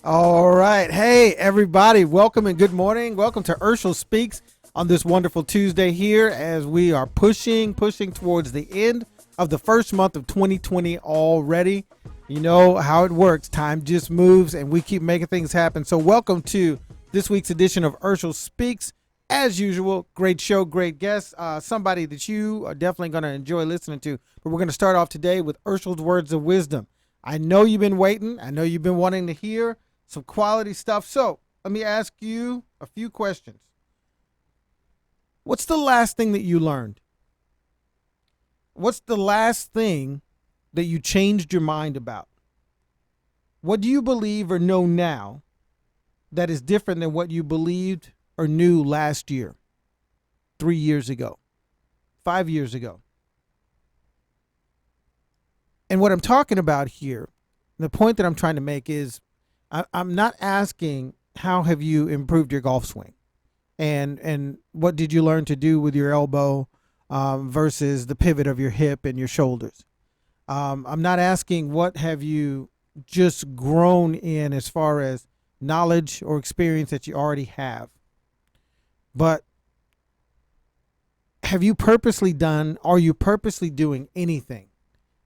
All right. Hey, everybody. Welcome and good morning. Welcome to Urshel Speaks on this wonderful Tuesday here as we are pushing towards the end of the first month of 2020 already. You know how it works. Time just moves and we keep making things happen. So welcome to this week's edition of Urshel Speaks. As usual, great show, great guests, somebody that you are definitely going to enjoy listening to. But we're going to start off today with Urshel's Words of Wisdom. I know you've been waiting. I know you've been wanting to hear some quality stuff. So let me ask you a few questions. What's the last thing that you learned? What's the last thing that you changed your mind about? What do you believe or know now that is different than what you believed or knew last year, 3 years ago, 5 years ago? And what I'm talking about here, the point that I'm trying to make is I'm not asking how have you improved your golf swing and what did you learn to do with your elbow versus the pivot of your hip and your shoulders. I'm not asking what have you just grown in as far as knowledge or experience that you already have. But have you purposely done, are you purposely doing anything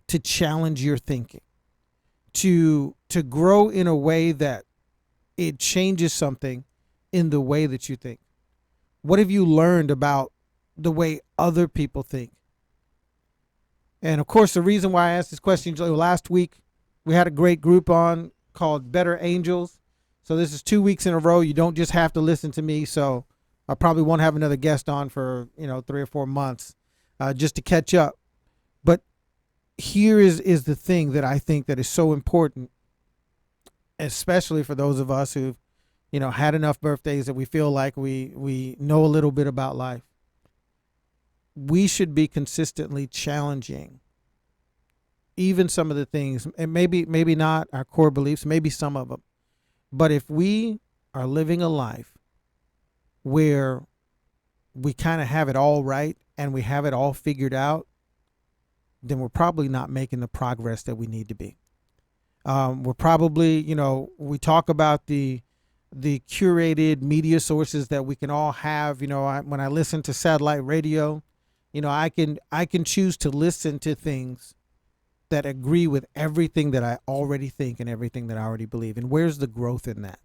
to challenge your thinking, to grow in a way that it changes something in the way that you think? What have you learned about the way other people think? And of course, the reason why I asked this question, last week we had a great group on called Better Angels. So this is 2 weeks in a row. You don't just have to listen to me. So I probably won't have another guest on for 3 or 4 months just to catch up. But here is the thing that I think that is so important, especially for those of us who've had enough birthdays that we feel like we know a little bit about life. We should be consistently challenging even some of the things, and maybe not our core beliefs, maybe some of them. But if we are living a life where we kind of have it all right and we have it all figured out, then we're probably not making the progress that we need to be. We're probably, we talk about the curated media sources that we can all have. When I listen to satellite radio, I can choose to listen to things that agree with everything that I already think and everything that I already believe. And where's the growth in that?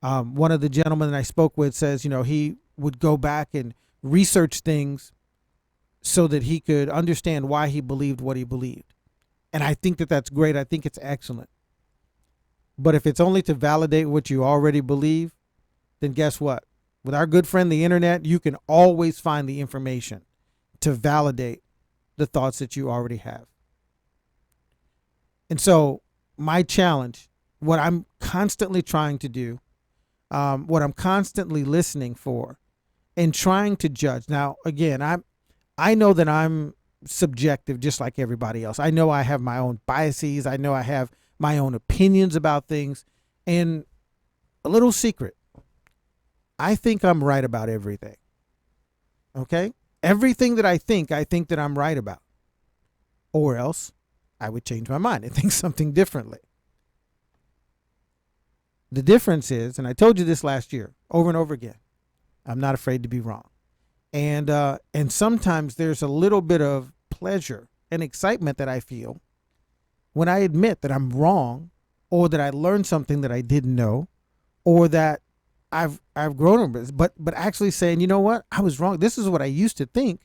One of the gentlemen that I spoke with says, he would go back and research things so that he could understand why he believed what he believed. And I think that that's great. I think it's excellent. But if it's only to validate what you already believe, then guess what? With our good friend, the internet, you can always find the information to validate the thoughts that you already have. And so my challenge, what I'm constantly trying to do, what I'm constantly listening for and trying to judge. Now, again, I know that I'm subjective just like everybody else. I know I have my own biases. I know I have my own opinions about things. And a little secret, I think I'm right about everything. Okay? Everything that I think that I'm right about. Or else I would change my mind and think something differently. The difference is, and I told you this last year over and over again, I'm not afraid to be wrong. And sometimes there's a little bit of pleasure and excitement that I feel when I admit that I'm wrong, or that I learned something that I didn't know, or that I've grown up. But actually saying, you know what, I was wrong. This is what I used to think,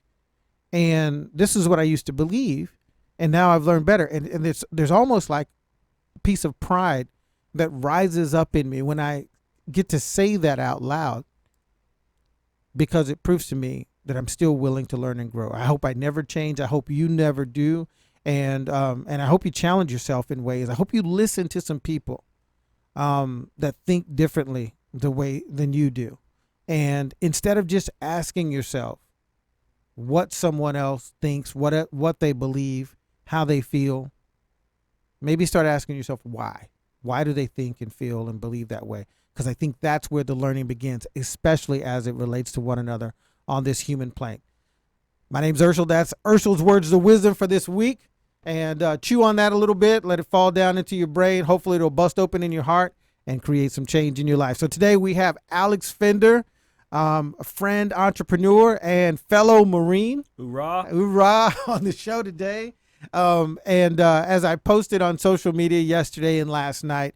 and this is what I used to believe, and now I've learned better. And there's almost like a piece of pride that rises up in me when I get to say that out loud, because it proves to me that I'm still willing to learn and grow. I hope I never change. I hope you never do. And I hope you challenge yourself in ways. I hope you listen to some people that think differently than you do. And instead of just asking yourself what someone else thinks, what they believe, how they feel, maybe start asking yourself why. Why do they think and feel and believe that way? Because I think that's where the learning begins, especially as it relates to one another on this human plane. My name's Urshel. That's Urshel's Words of Wisdom for this week. and chew on that a little bit. Let it fall down into your brain. Hopefully, it'll bust open in your heart and create some change in your life. So today we have Alex Fender, a friend, entrepreneur, and fellow Marine. Hoorah! Hoorah on the show today. And as I posted on social media yesterday and last night,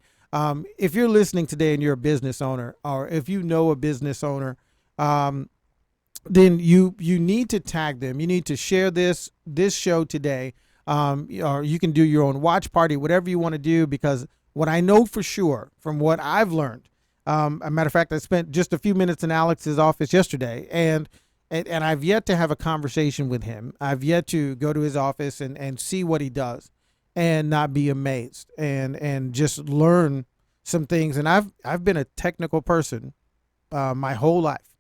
if you're listening today and you're a business owner, or if you know a business owner, then you need to tag them. You need to share this show today, or you can do your own watch party, whatever you want to do. Because what I know for sure from what I've learned, a matter of fact, I spent just a few minutes in Alex's office yesterday, and I've yet to have a conversation with him. I've yet to go to his office and see what he does, and not be amazed and just learn some things. And I've been a technical person my whole life.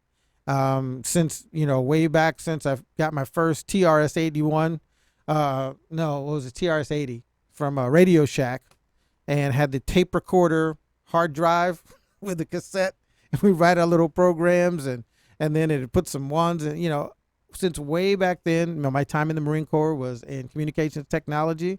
Since, way back since I've got my first TRS 81, no, what was it, TRS 80 from Radio Shack, and had the tape recorder hard drive with the cassette, and we write our little programs, and then it put some ones, and since way back then, my time in the Marine Corps was in communications technology,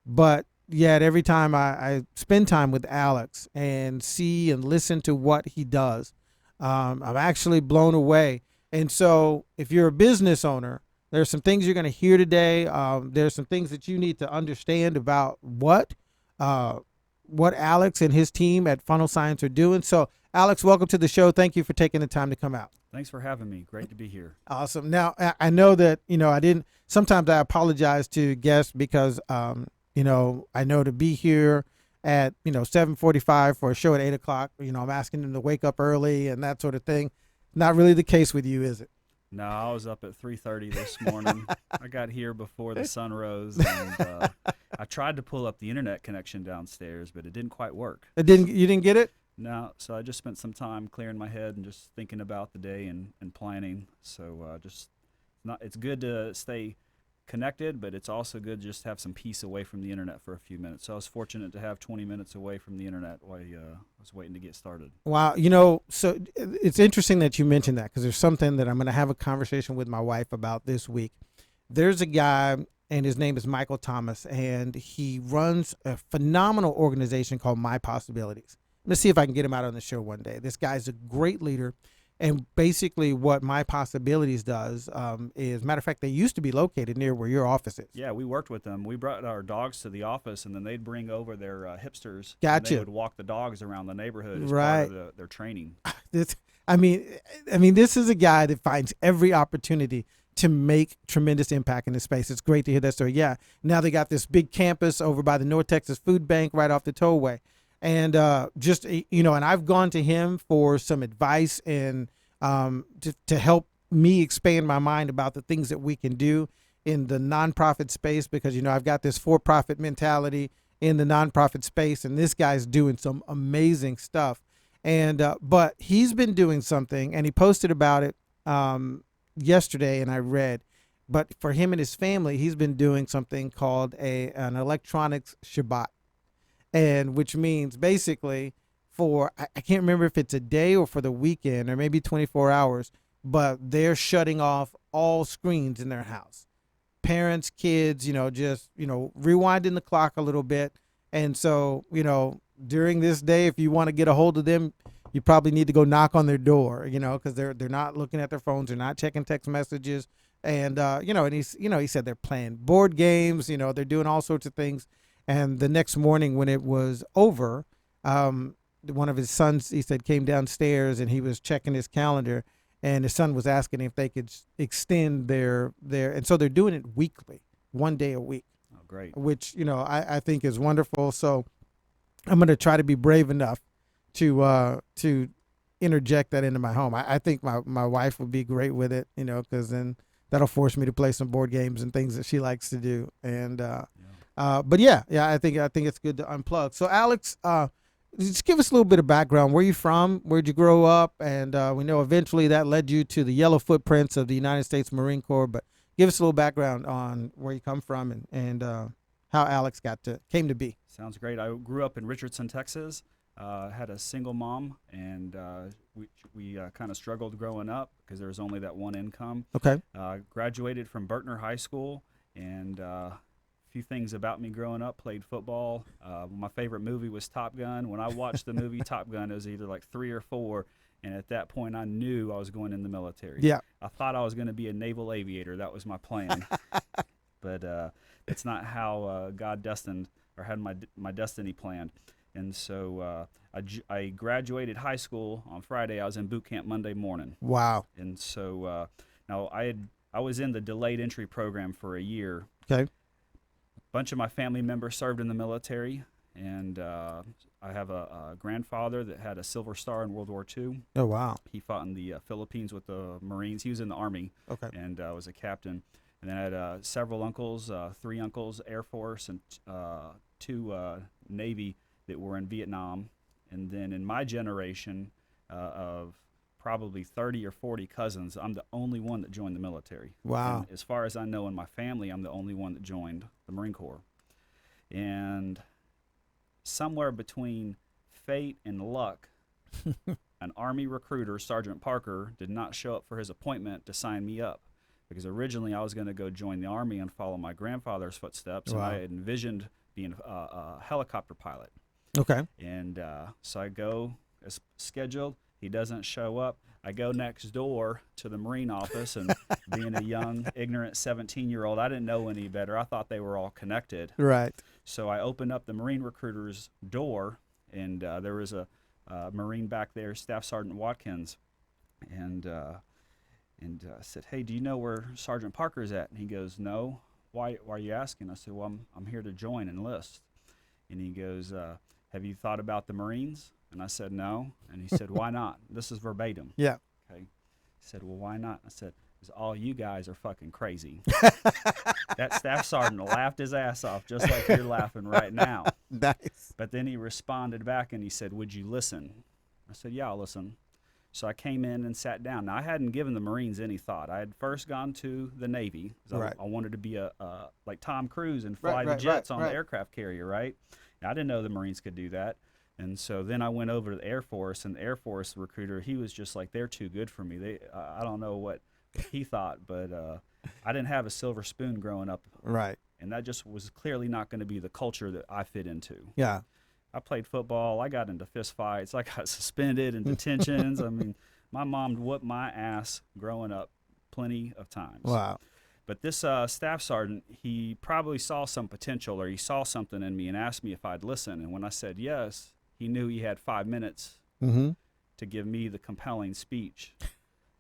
but yet every time I spend time with Alex and see and listen to what he does, I'm actually blown away. And so if you're a business owner, there's some things you're going to hear today. There's some things that you need to understand about what Alex and his team at Funnel Science are doing. So Alex, welcome to the show. Thank you for taking the time to come out. Thanks for having me. Great to be here. Awesome. Now, I know that, sometimes I apologize to guests because, I know to be here at 7:45 for a show at 8 o'clock, I'm asking them to wake up early and that sort of thing. Not really the case with you, is it? No, I was up at 3:30 this morning. I got here before the sun rose, and I tried to pull up the internet connection downstairs, but it didn't quite work. You didn't get it? No, so I just spent some time clearing my head and just thinking about the day and planning. So it's good to stay connected, but it's also good just to have some peace away from the internet for a few minutes. So I was fortunate to have 20 minutes away from the internet while I was waiting to get started. Wow. So it's interesting that you mentioned that, because there's something that I'm going to have a conversation with my wife about this week. There's a guy, and his name is Michael Thomas, and he runs a phenomenal organization called My Possibilities. Let's see if I can get him out on the show one day. This guy's a great leader. And basically what My Possibilities does is, matter of fact, they used to be located near where your office is. Yeah, we worked with them. We brought our dogs to the office, and then they'd bring over their hipsters. Gotcha. And they would walk the dogs around the neighborhood as right. part of their training. This is a guy that finds every opportunity to make tremendous impact in this space. It's great to hear that story. Yeah, now they got this big campus over by the North Texas Food Bank right off the tollway. And and I've gone to him for some advice and to help me expand my mind about the things that we can do in the nonprofit space, because I've got this for-profit mentality in the nonprofit space, and this guy's doing some amazing stuff. And but he's been doing something, and he posted about it yesterday, and I read. But for him and his family, he's been doing something called an electronics Shabbat. And which means basically for, I can't remember if it's a day or for the weekend or maybe 24 hours, but they're shutting off all screens in their house. Parents, kids, just, rewinding the clock a little bit. And so, during this day, if you want to get a hold of them, you probably need to go knock on their door, because they're not looking at their phones, they're not checking text messages. And, and he said they're playing board games, they're doing all sorts of things. And the next morning when it was over, one of his sons, he said, came downstairs and he was checking his calendar, and his son was asking if they could extend their, and so they're doing it weekly, one day a week. Oh, great. Which, I think is wonderful. So I'm going to try to be brave enough to interject that into my home. I think my wife would be great with it, because then that'll force me to play some board games and things that she likes to do. And, but yeah, I think it's good to unplug. So Alex, just give us a little bit of background. Where you from? Where'd you grow up? And we know eventually that led you to the yellow footprints of the United States Marine Corps. But give us a little background on where you come from and how Alex came to be. Sounds great. I grew up in Richardson, Texas. Had a single mom, and we kind of struggled growing up because there was only that one income. Okay. Graduated from Bertner High School, and few things about me growing up. Played football. My favorite movie was Top Gun. When I watched the movie Top Gun, it was either like 3 or 4. And at that point, I knew I was going in the military. Yeah. I thought I was going to be a naval aviator. That was my plan. But it's not how God destined or had my destiny planned. And so I graduated high school on Friday. I was in boot camp Monday morning. Wow. And so now I was in the delayed entry program for a year. Okay. A bunch of my family members served in the military, and I have a grandfather that had a Silver Star in World War II. Oh, wow. He fought in the Philippines with the Marines. He was in the Army. Okay. And was a captain. And then I had several uncles, 3 uncles, Air Force, and 2 Navy that were in Vietnam. And then in my generation of probably 30 or 40 cousins, I'm the only one that joined the military. Wow. And as far as I know in my family, I'm the only one that joined the Marine Corps. And somewhere between fate and luck, an Army recruiter, Sergeant Parker, did not show up for his appointment to sign me up. Because originally I was going to go join the Army and follow my grandfather's footsteps. Wow. And I had envisioned being a helicopter pilot. Okay. And so I go as scheduled. He doesn't show up. I go next door to the Marine office, and being a young, ignorant 17-year-old, I didn't know any better. I thought they were all connected. Right. So I opened up the Marine recruiter's door, and there was a Marine back there, Staff Sergeant Watkins, and said, "Hey, do you know where Sergeant Parker's at?" And he goes, "No. Why are you asking?" I said, "Well, I'm here to join, enlist." And he goes, "Have you thought about the Marines?" And I said, "No." And he said, "Why not?" This is verbatim. Yeah. Okay. He said, "Well, why not?" I said, "Because all you guys are fucking crazy." That staff sergeant laughed his ass off, just like you're laughing right now. Nice. But then he responded back and he said, "Would you listen?" I said, "Yeah, I'll listen." So I came in and sat down. Now, I hadn't given the Marines any thought. I had first gone to the Navy. Right. I wanted to be like Tom Cruise and fly the jets on the aircraft carrier, right? And I didn't know the Marines could do that. And so then I went over to the Air Force, and the Air Force recruiter, he was just like, "They're too good for me." I don't know what he thought, but I didn't have a silver spoon growing up. Right. And that just was clearly not going to be the culture that I fit into. Yeah. I played football. I got into fist fights. I got suspended and detentions. I mean, my mom whooped my ass growing up plenty of times. Wow. But this staff sergeant, he probably saw some potential, or he saw something in me and asked me if I'd listen. And when I said yes, he knew he had 5 minutes to give me the compelling speech.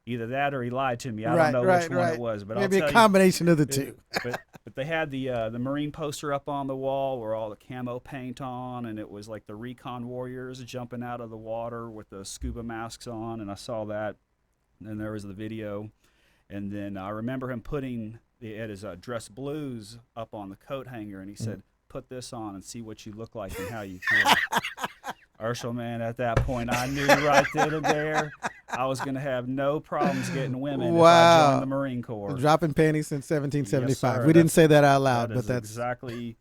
Either that or he lied to me. I don't know which one it was. But maybe I'll a tell combination of the two. But they had the Marine poster up on the wall where all the camo paint on, and it was like the recon warriors jumping out of the water with the scuba masks on, and I saw that. And then there was the video. And then I remember him putting his dress blues up on the coat hanger, and he said, "Put this on and see what you look like and how you feel." Urshel, man, at that point, I knew right then and there I was going to have no problems getting women if I joined the Marine Corps. Dropping panties since 1775. Yes, we didn't say that out loud, but that's exactly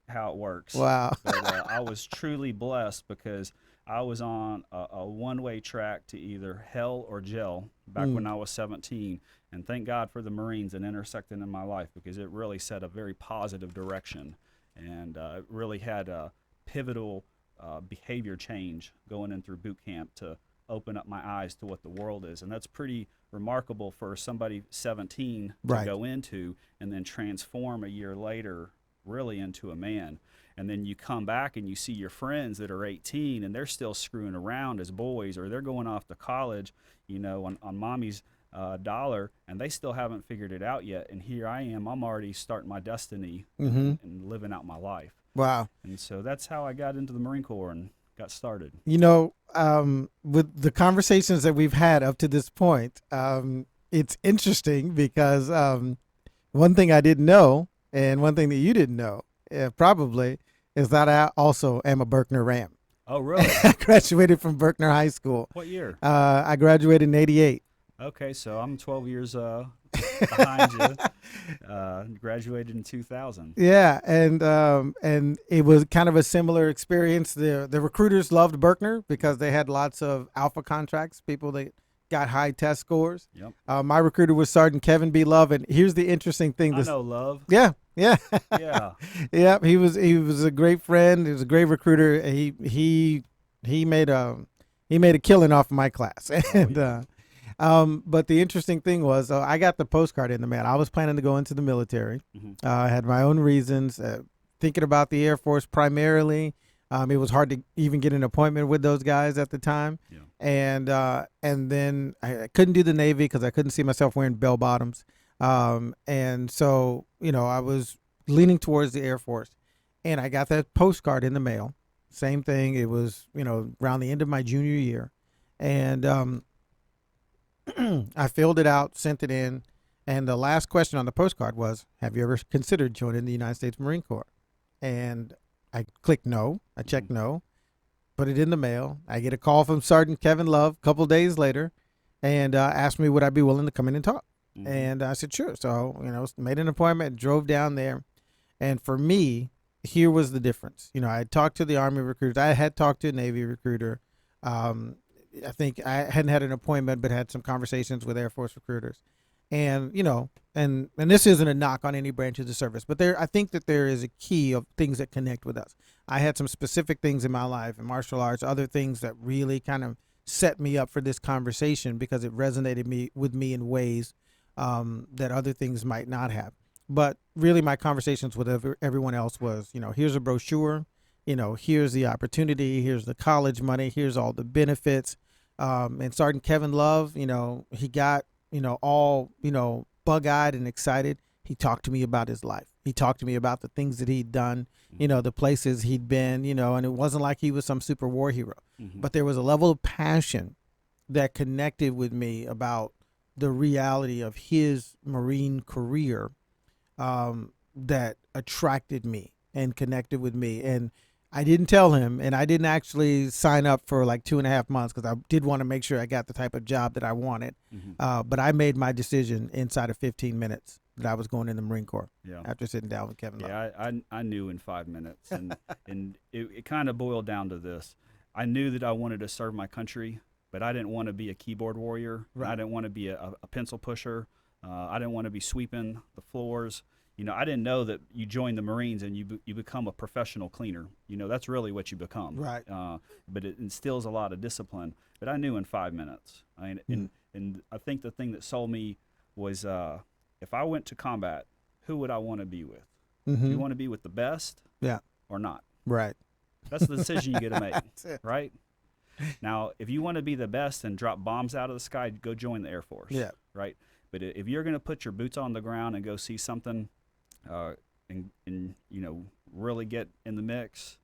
how it works. Wow. But I was truly blessed because I was on a one-way track to either hell or jail back when I was 17. And thank God for the Marines and intersecting in my life, because it really set a very positive direction. And it really had a pivotal behavior change going in through boot camp to open up my eyes to what the world is. And that's pretty remarkable for somebody 17 to go into and then transform a year later really into a man. And then you come back and you see your friends that are 18 and they're still screwing around as boys, or they're going off to college, you know, on mommy's dollar, and they still haven't figured it out yet. And here I am, I'm already starting my destiny and living out my life. Wow. And so that's how I got into the Marine Corps and got started. You know, with the conversations that we've had up to this point, it's interesting because one thing I didn't know, and one thing that you didn't know, probably, is that I also am a Berkner Ram. Oh, really? I graduated from Berkner High School. What year? I graduated in '88. Okay, so I'm 12 years behind you. Graduated in 2000. Yeah, and it was kind of a similar experience. The recruiters loved Berkner because they had lots of alpha contracts, people that got high test scores. Yep. My recruiter was Sergeant Kevin B. Love, and here's the interesting thing. I know Love. Yeah, Yeah. Yeah. Yeah, he was a great friend. He was a great recruiter. He made a killing off of my class. Oh And yeah. but the interesting thing was, I got the postcard in the mail. I was planning to go into the military. Hmm. I had my own reasons, thinking about the Air Force primarily. It was hard to even get an appointment with those guys at the time, Yeah. and then I couldn't do the Navy because I couldn't see myself wearing bell bottoms. And so I was leaning towards the Air Force, and I got that postcard in the mail. Same thing. It was around the end of my junior year, and I filled it out, sent it in, and the last question on the postcard was, "Have you ever considered joining the United States Marine Corps?" And I clicked no. I Hmm. checked no, put it in the mail. I get a call from Sergeant Kevin Love a couple days later, and asked me would I be willing to come in and talk. Hmm. And I said sure. So made an appointment, drove down there, and for me, here was the difference. I had talked to the Army recruiters. I had talked to a Navy recruiter. Um, I think I hadn't had an appointment, but had some conversations with Air Force recruiters. And and this isn't a knock on any branch of the service, but I think that there is a key of things that connect with us. I had some specific things in my life, in martial arts, other things that really kind of set me up for this conversation because it resonated with me in ways that other things might not have. But really, my conversations with everyone else was, here's a brochure, here's the opportunity, here's the college money, here's all the benefits. And Sergeant Kevin Love, he got, all, bug eyed and excited. He talked to me about his life. He talked to me about the things that he'd done, Hmm. the places he'd been, and it wasn't like he was some super war hero, Hmm. but there was a level of passion that connected with me about the reality of his Marine career, that attracted me and connected with me. And I didn't tell him, and I didn't actually sign up for like 2.5 months because I did want to make sure I got the type of job that I wanted. Hmm. But I made my decision inside of 15 minutes that I was going in the Marine Corps Yeah. after sitting down with Kevin Love. Yeah. I knew in 5 minutes, and it kind of boiled down to this. I knew that I wanted to serve my country, but I didn't want to be a keyboard warrior. And I Right. didn't want to be a pencil pusher. I didn't want to be sweeping the floors. I didn't know that you join the Marines and you become a professional cleaner. That's really what you become. Right. But it instills a lot of discipline. But I knew in 5 minutes. I mean, Mm. and I think the thing that sold me was if I went to combat, who would I want to be with? Do you Mm-hmm. want to be with the best Yeah. or not? Right. That's the decision you get to make, That's it. right? Now, if you want to be the best and drop bombs out of the sky, go join the Air Force, Yeah. right? But if you're going to put your boots on the ground and go see something, uh, and really get in the mix,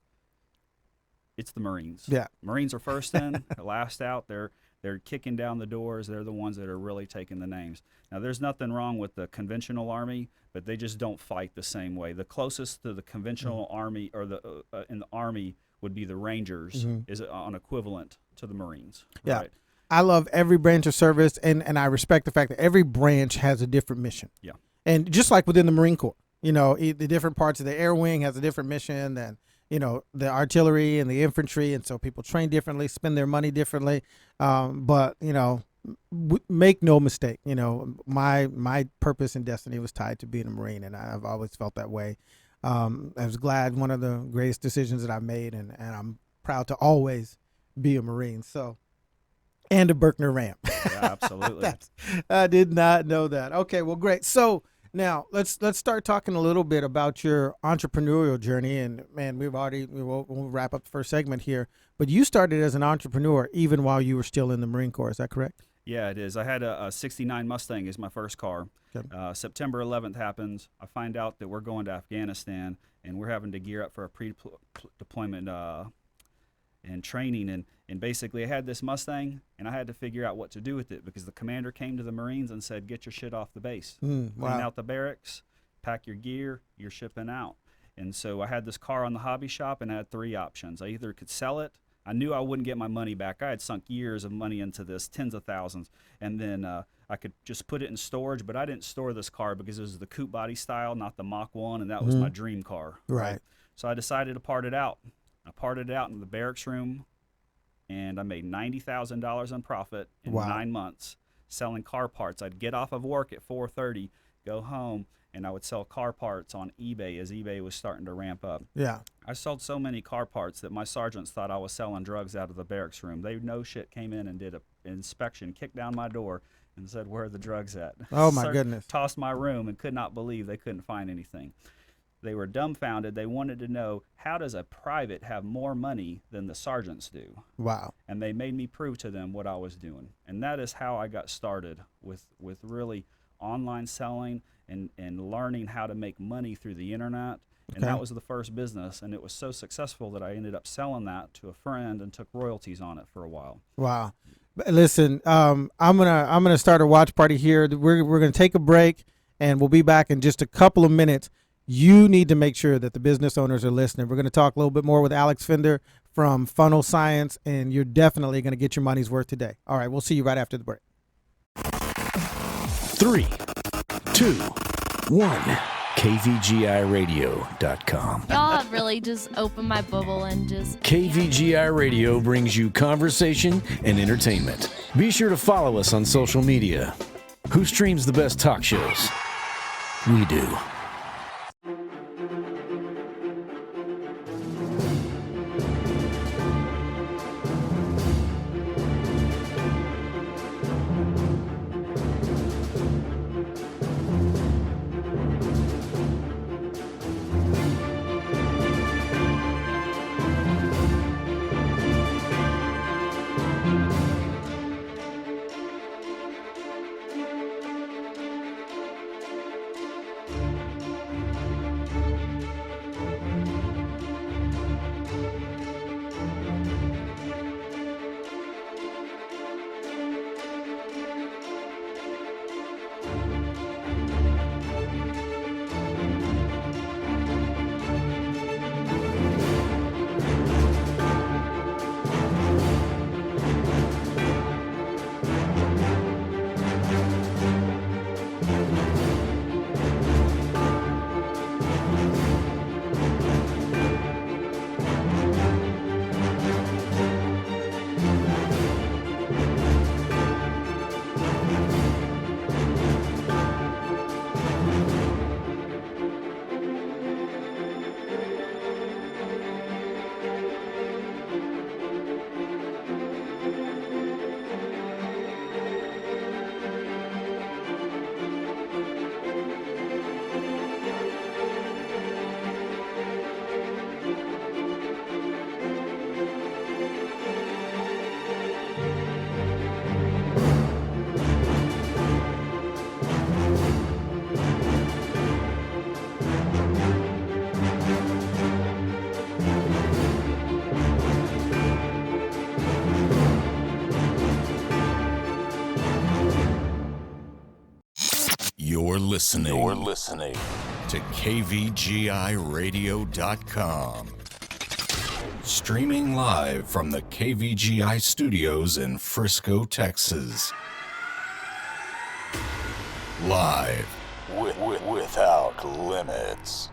it's the Marines. Yeah. Marines are first in, last out. They're kicking down the doors. They're the ones that are really taking the names. Now, there's nothing wrong with the conventional army, but they just don't fight the same way. The closest to the conventional army or the in the army would be the Rangers, Mm-hmm. is on equivalent to the Marines, Yeah. right? I love every branch of service, and I respect the fact that every branch has a different mission. Yeah. And just like within the Marine Corps, the different parts of the air wing has a different mission than, the artillery and the infantry. And so people train differently, spend their money differently. But, make no mistake, my purpose and destiny was tied to being a Marine. And I've always felt that way. I was glad, one of the greatest decisions that I made. And I'm proud to always be a Marine. So, and a Berkner Ram. Yeah, absolutely. I did not know that. Okay, well, great. So now let's start talking a little bit about your entrepreneurial journey. And man, we'll wrap up the first segment here. But you started as an entrepreneur even while you were still in the Marine Corps. Is that correct? Yeah, it is. I had a 69 Mustang as my first car. Okay. September 11th happens. I find out that we're going to Afghanistan and we're having to gear up for a pre-deployment and training. And basically, I had this Mustang and I had to figure out what to do with it because the commander came to the Marines and said, "Get your shit off the base. Clean Wow. out the barracks, pack your gear, you're shipping out." And so I had this car on the hobby shop and I had three options. I either could sell it. I knew I wouldn't get my money back. I had sunk years of money into this, tens of thousands. And then I could just put it in storage, but I didn't store this car because it was the coupe body style, not the Mach 1, and that was my dream car. Right. So I decided to part it out. I parted it out in the barracks room, and I made $90,000 in profit in Wow. 9 months selling car parts. I'd get off of work at 4:30, go home, and I would sell car parts on eBay as eBay was starting to ramp up. Yeah. I sold so many car parts that my sergeants thought I was selling drugs out of the barracks room. They no shit came in and did an inspection, kicked down my door, and said, "Where are the drugs at?" Oh, my goodness. Tossed my room and could not believe they couldn't find anything. They were dumbfounded. They wanted to know, how does a private have more money than the sergeants do? Wow. And they made me prove to them what I was doing. And that is how I got started with really online selling and learning how to make money through the internet. And Okay. that was the first business. And it was so successful that I ended up selling that to a friend and took royalties on it for a while. Wow. But listen, I'm gonna start a watch party here. We're gonna take a break, and we'll be back in just a couple of minutes. You need to make sure that the business owners are listening. We're going to talk a little bit more with Alex Fender from Funnel Science, and you're definitely going to get your money's worth today. All right, we'll see you right after the break. 3, 2, 1. KVGIRadio.com. Y'all really just opened my bubble and just... KVGI Radio brings you conversation and entertainment. Be sure to follow us on social media. Who streams the best talk shows? We do. You're listening to KVGIRadio.com. Streaming live from the KVGI studios in Frisco, Texas. Live without limits.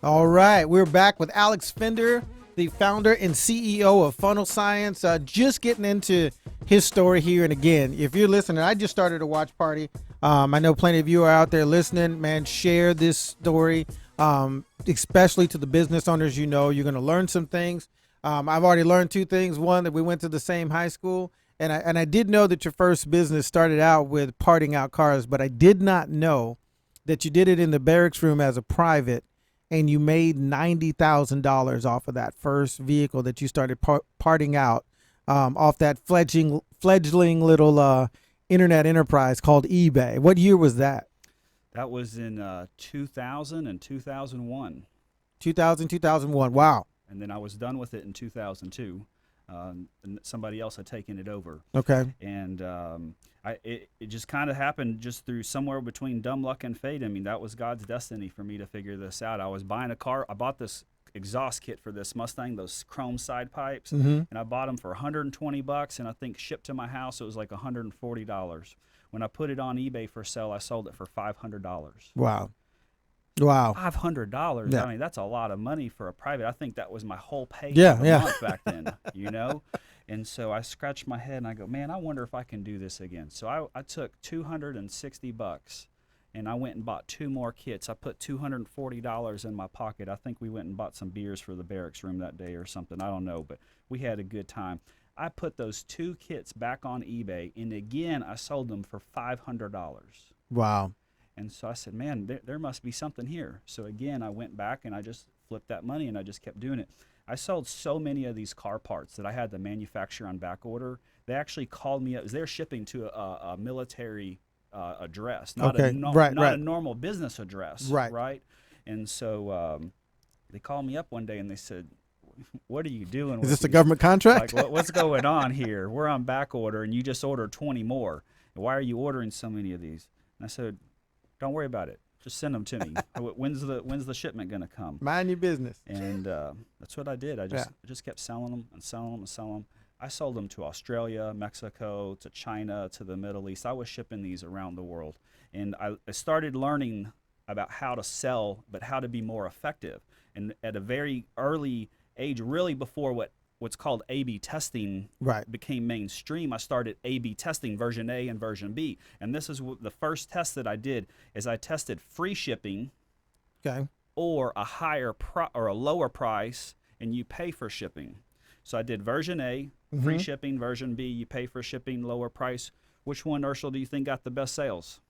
All right, we're back with Alex Fender, the founder and CEO of Funnel Science. Just getting into his story here. And again, if you're listening, I just started a watch party. I know plenty of you are out there listening. Man, share this story, especially to the business owners. You know, you're going to learn some things. I've already learned two things. One, that we went to the same high school. And I did know that your first business started out with parting out cars, but I did not know that you did it in the barracks room as a private, and you made $90,000 off of that first vehicle that you started parting out off that fledgling little internet enterprise called eBay. What year was that? That was in 2000 and 2001. 2000, 2001. Wow. And then I was done with it in 2002. And somebody else had taken it over. Okay. And it just kind of happened just through somewhere between dumb luck and fate. I mean, that was God's destiny for me to figure this out. I was buying a car. I bought this exhaust kit for this Mustang, those chrome side pipes, and I bought them for $120, and I think shipped to my house it was like $140. When I put it on eBay for sale, I sold it for $500. Wow. Wow. $500. Yeah. I mean, that's a lot of money for a private. I think that was my whole pay Yeah, for the yeah. month back then, you know? And so I scratched my head and I go, man, I wonder if I can do this again. So I took $260 and I went and bought 2 more kits. I put $240 in my pocket. I think we went and bought some beers for the barracks room that day or something. I don't know, but we had a good time. I put those 2 kits back on eBay, and again, I sold them for $500. Wow. And so I said, man, there must be something here. So again, I went back and I just flipped that money and I just kept doing it. I sold so many of these car parts that I had to manufacture on back order. They actually called me up. They're shipping to a military address, not, Okay. a normal business address. Right. And so they called me up one day and they said, what are you doing? Is this a government contract? Like, what's going on here? We're on back order and you just ordered 20 more. Why are you ordering so many of these? And I said, don't worry about it. Just send them to me. When's the shipment gonna come? Mind your business. And that's what I did. I just kept selling them and selling them and selling them. I sold them to Australia, Mexico, to China, to the Middle East. I was shipping these around the world, and I started learning about how to sell, but how to be more effective. And at a very early age, really before what's called A/B testing became mainstream, I started A/B testing version A and version B. And this is the first test that I did is I tested free shipping, or a higher or a lower price, and you pay for shipping. So I did version A, free shipping, version B, you pay for shipping, lower price. Which one, Urshel, do you think got the best sales?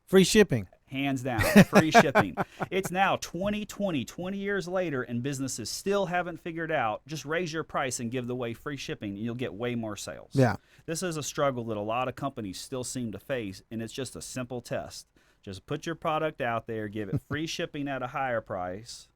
Free shipping. Hands down, free shipping. It's now 2020, 20 years later, and businesses still haven't figured out, just raise your price and give away free shipping, and you'll get way more sales. Yeah. This is a struggle that a lot of companies still seem to face, and it's just a simple test. Just put your product out there, give it free shipping at a higher price,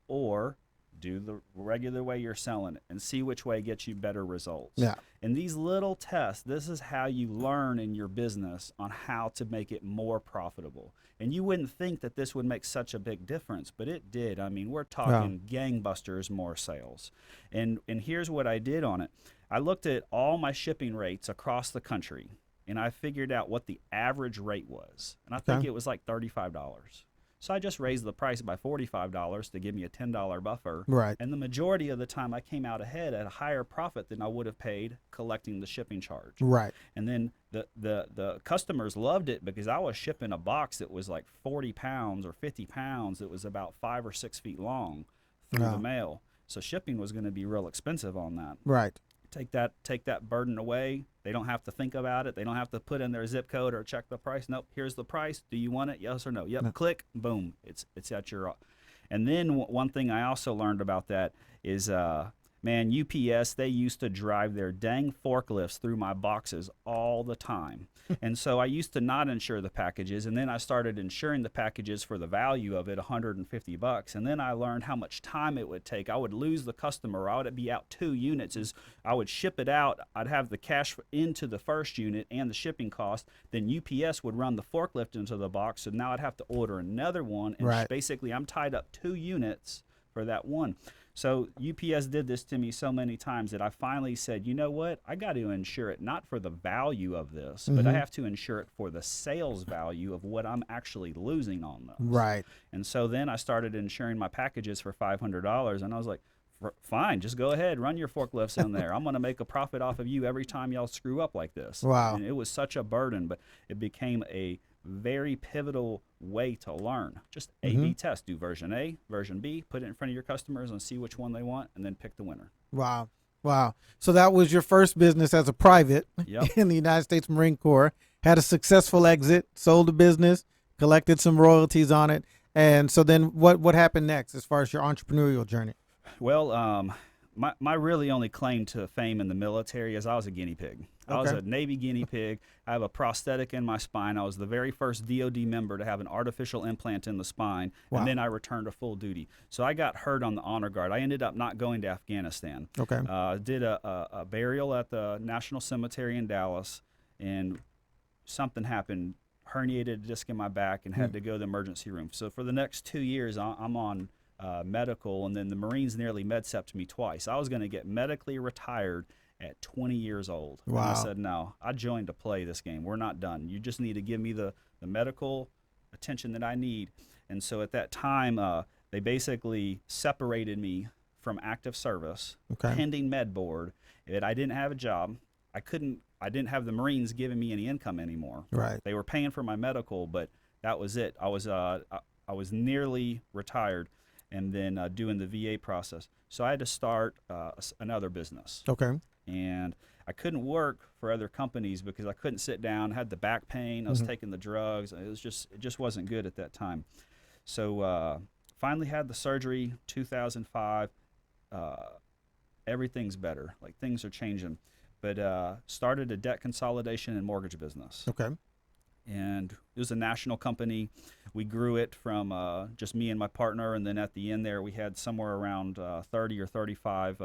or do the regular way you're selling it and see which way gets you better results. Yeah. And these little tests, this is how you learn in your business on how to make it more profitable. And you wouldn't think that this would make such a big difference, but it did. I mean, we're talking gangbusters more sales. And here's what I did on it. I looked at all my shipping rates across the country, and I figured out what the average rate was. And I think it was like $35. So I just raised the price by $45 to give me a $10 buffer. Right. And the majority of the time I came out ahead at a higher profit than I would have paid collecting the shipping charge. Right. And then the customers loved it because I was shipping a box that was like 40 pounds or 50 pounds that was about 5 or 6 feet long through the mail. So shipping was going to be real expensive on that. Right. Take that burden away. They don't have to think about it. They don't have to put in their zip code or check the price. Nope, here's the price. Do you want it? Yes or no? Yep. No. Click. Boom. It's at your. And then one thing I also learned about that is, man, UPS, they used to drive their dang forklifts through my boxes all the time. And so I used to not insure the packages, and then I started insuring the packages for the value of it, $150. And then I learned how much time it would take. I would lose the customer. I would be out 2 units. I would ship it out. I'd have the cash into the first unit and the shipping cost. Then UPS would run the forklift into the box, so now I'd have to order another one. And basically, I'm tied up 2 units for that one. So UPS did this to me so many times that I finally said, you know what? I got to insure it not for the value of this, but I have to insure it for the sales value of what I'm actually losing on those. Right. And so then I started insuring my packages for $500, and I was like, fine, just go ahead, run your forklifts in there. I'm going to make a profit off of you every time y'all screw up like this. Wow. And it was such a burden, but it became a very pivotal way to learn. Just A/B test. Do version A, version B, put it in front of your customers and see which one they want, and then pick the winner. Wow. Wow. So that was your first business as a private Yep. in the United States Marine Corps. Had a successful exit, sold the business, collected some royalties on it. And so then what happened next as far as your entrepreneurial journey? Well, my really only claim to fame in the military is I was a guinea pig. I was Okay. a Navy guinea pig. I have a prosthetic in my spine. I was the very first DOD member to have an artificial implant in the spine, Wow. and then I returned to full duty. So I got hurt on the honor guard. I ended up not going to Afghanistan. Okay. Did a burial at the National Cemetery in Dallas, and something happened, herniated a disc in my back, and had to go to the emergency room. So for the next 2 years, I'm on medical, and then the Marines nearly med-septed me twice. I was going to get medically retired at 20 years old. Wow. And I said, no, I joined to play this game. We're not done. You just need to give me the medical attention that I need. And so at that time, they basically separated me from active service, Okay. pending med board. That I didn't have a job. I didn't have the Marines giving me any income anymore. Right. They were paying for my medical, but that was it. I was nearly retired, and then doing the VA process. So I had to start another business. Okay. And I couldn't work for other companies because I couldn't sit down, had the back pain, I was taking the drugs. It just wasn't good at that time. So finally had the surgery, 2005. Everything's better. Like, things are changing. But started a debt consolidation and mortgage business. Okay. And it was a national company. We grew it from just me and my partner, and then at the end there we had somewhere around 30 or 35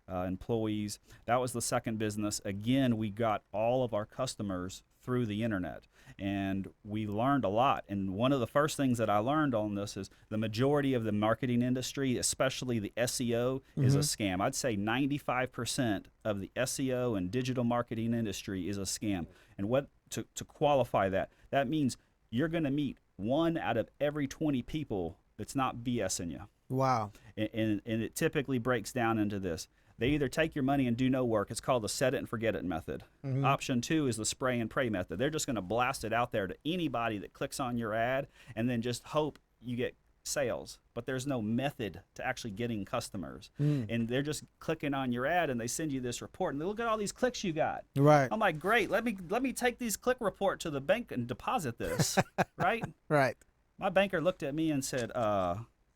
employees. That was the second business. Again, we got all of our customers through the internet, and we learned a lot. And one of the first things that I learned on this is the majority of the marketing industry, especially the SEO, is a scam. I'd say 95% of the SEO and digital marketing industry is a scam. And what to qualify that means you're going to meet 1 out of every 20 people that's not BSing you. Wow. And it typically breaks down into this. They either take your money and do no work. It's called the set it and forget it method. Option 2 is the spray and pray method. They're just going to blast it out there to anybody that clicks on your ad and then just hope you get sales. But there's no method to actually getting customers. And they're just clicking on your ad, and they send you this report, and they look at all these clicks you got. Right. I'm like, great, let me take these click report to the bank and deposit this, right? Right. My banker looked at me and said,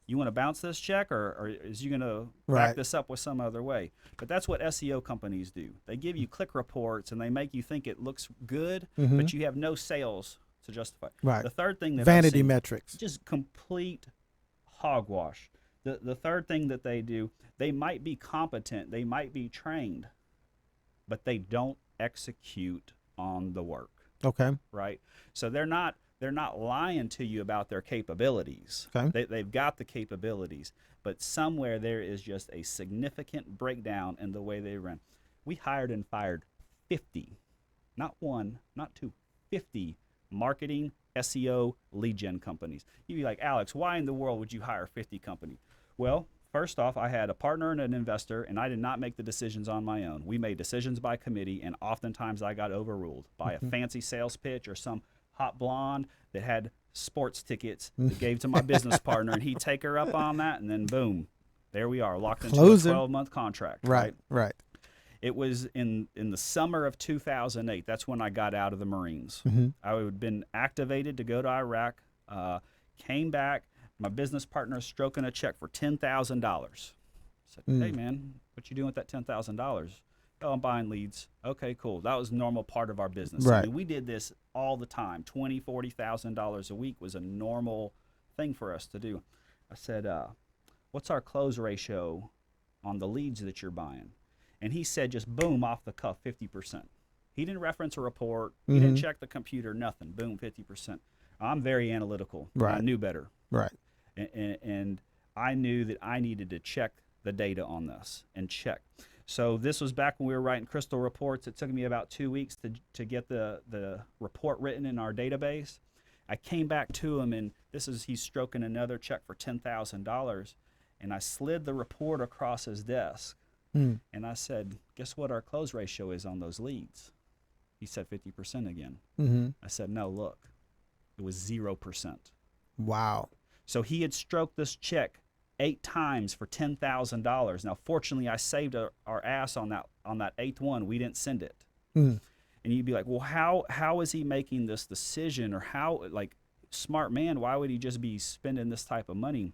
you want to bounce this check, or is you going to Right. back this up with some other way? But that's what SEO companies do. They give you click reports, and they make you think it looks good, but you have no sales to justify. Right. The third thing that I've Vanity seen, metrics. just complete hogwash. The third thing that they do, they might be competent, they might be trained, but they don't execute on the work, Okay. right? So they're not lying to you about their capabilities. Okay. They've got the capabilities, but somewhere there is just a significant breakdown in the way they run. We hired and fired 50, not 1, not 2, 50 marketing, SEO, lead gen companies. You'd be like, Alex, why in the world would you hire 50 companies? Well, first off, I had a partner and an investor, and I did not make the decisions on my own. We made decisions by committee, and oftentimes I got overruled by a fancy sales pitch or some hot blonde that had sports tickets that gave to my business partner, and he'd take her up on that, and then boom, there we are, locked into Closing. a 12-month contract. Right. Right. It was in the summer of 2008. That's when I got out of the Marines. I had been activated to go to Iraq, came back. My business partner is stroking a check for $10,000. Said, hey, man, what you doing with that $10,000? Oh, I'm buying leads. Okay, cool. That was a normal part of our business. Right. I mean, we did this all the time. $20,000, $40,000 a week was a normal thing for us to do. I said, what's our close ratio on the leads that you're buying? And he said, just boom, off the cuff, 50%. He didn't reference a report. He didn't check the computer, nothing. Boom, 50%. I'm very analytical. Right. I knew better. Right. And I knew that I needed to check the data on this and check. So this was back when we were writing crystal reports. It took me about 2 weeks to get the report written in our database. I came back to him, and he's stroking another check for $10,000, and I slid the report across his desk, and I said, guess what our close ratio is on those leads? He said 50% again. I said, no, look, it was 0%. Wow. So he had stroked this check 8 times for $10,000. Now, fortunately, I saved our ass on that 8th one. We didn't send it. And you'd be like, well, how is he making this decision? Or how, like, smart man, why would he just be spending this type of money?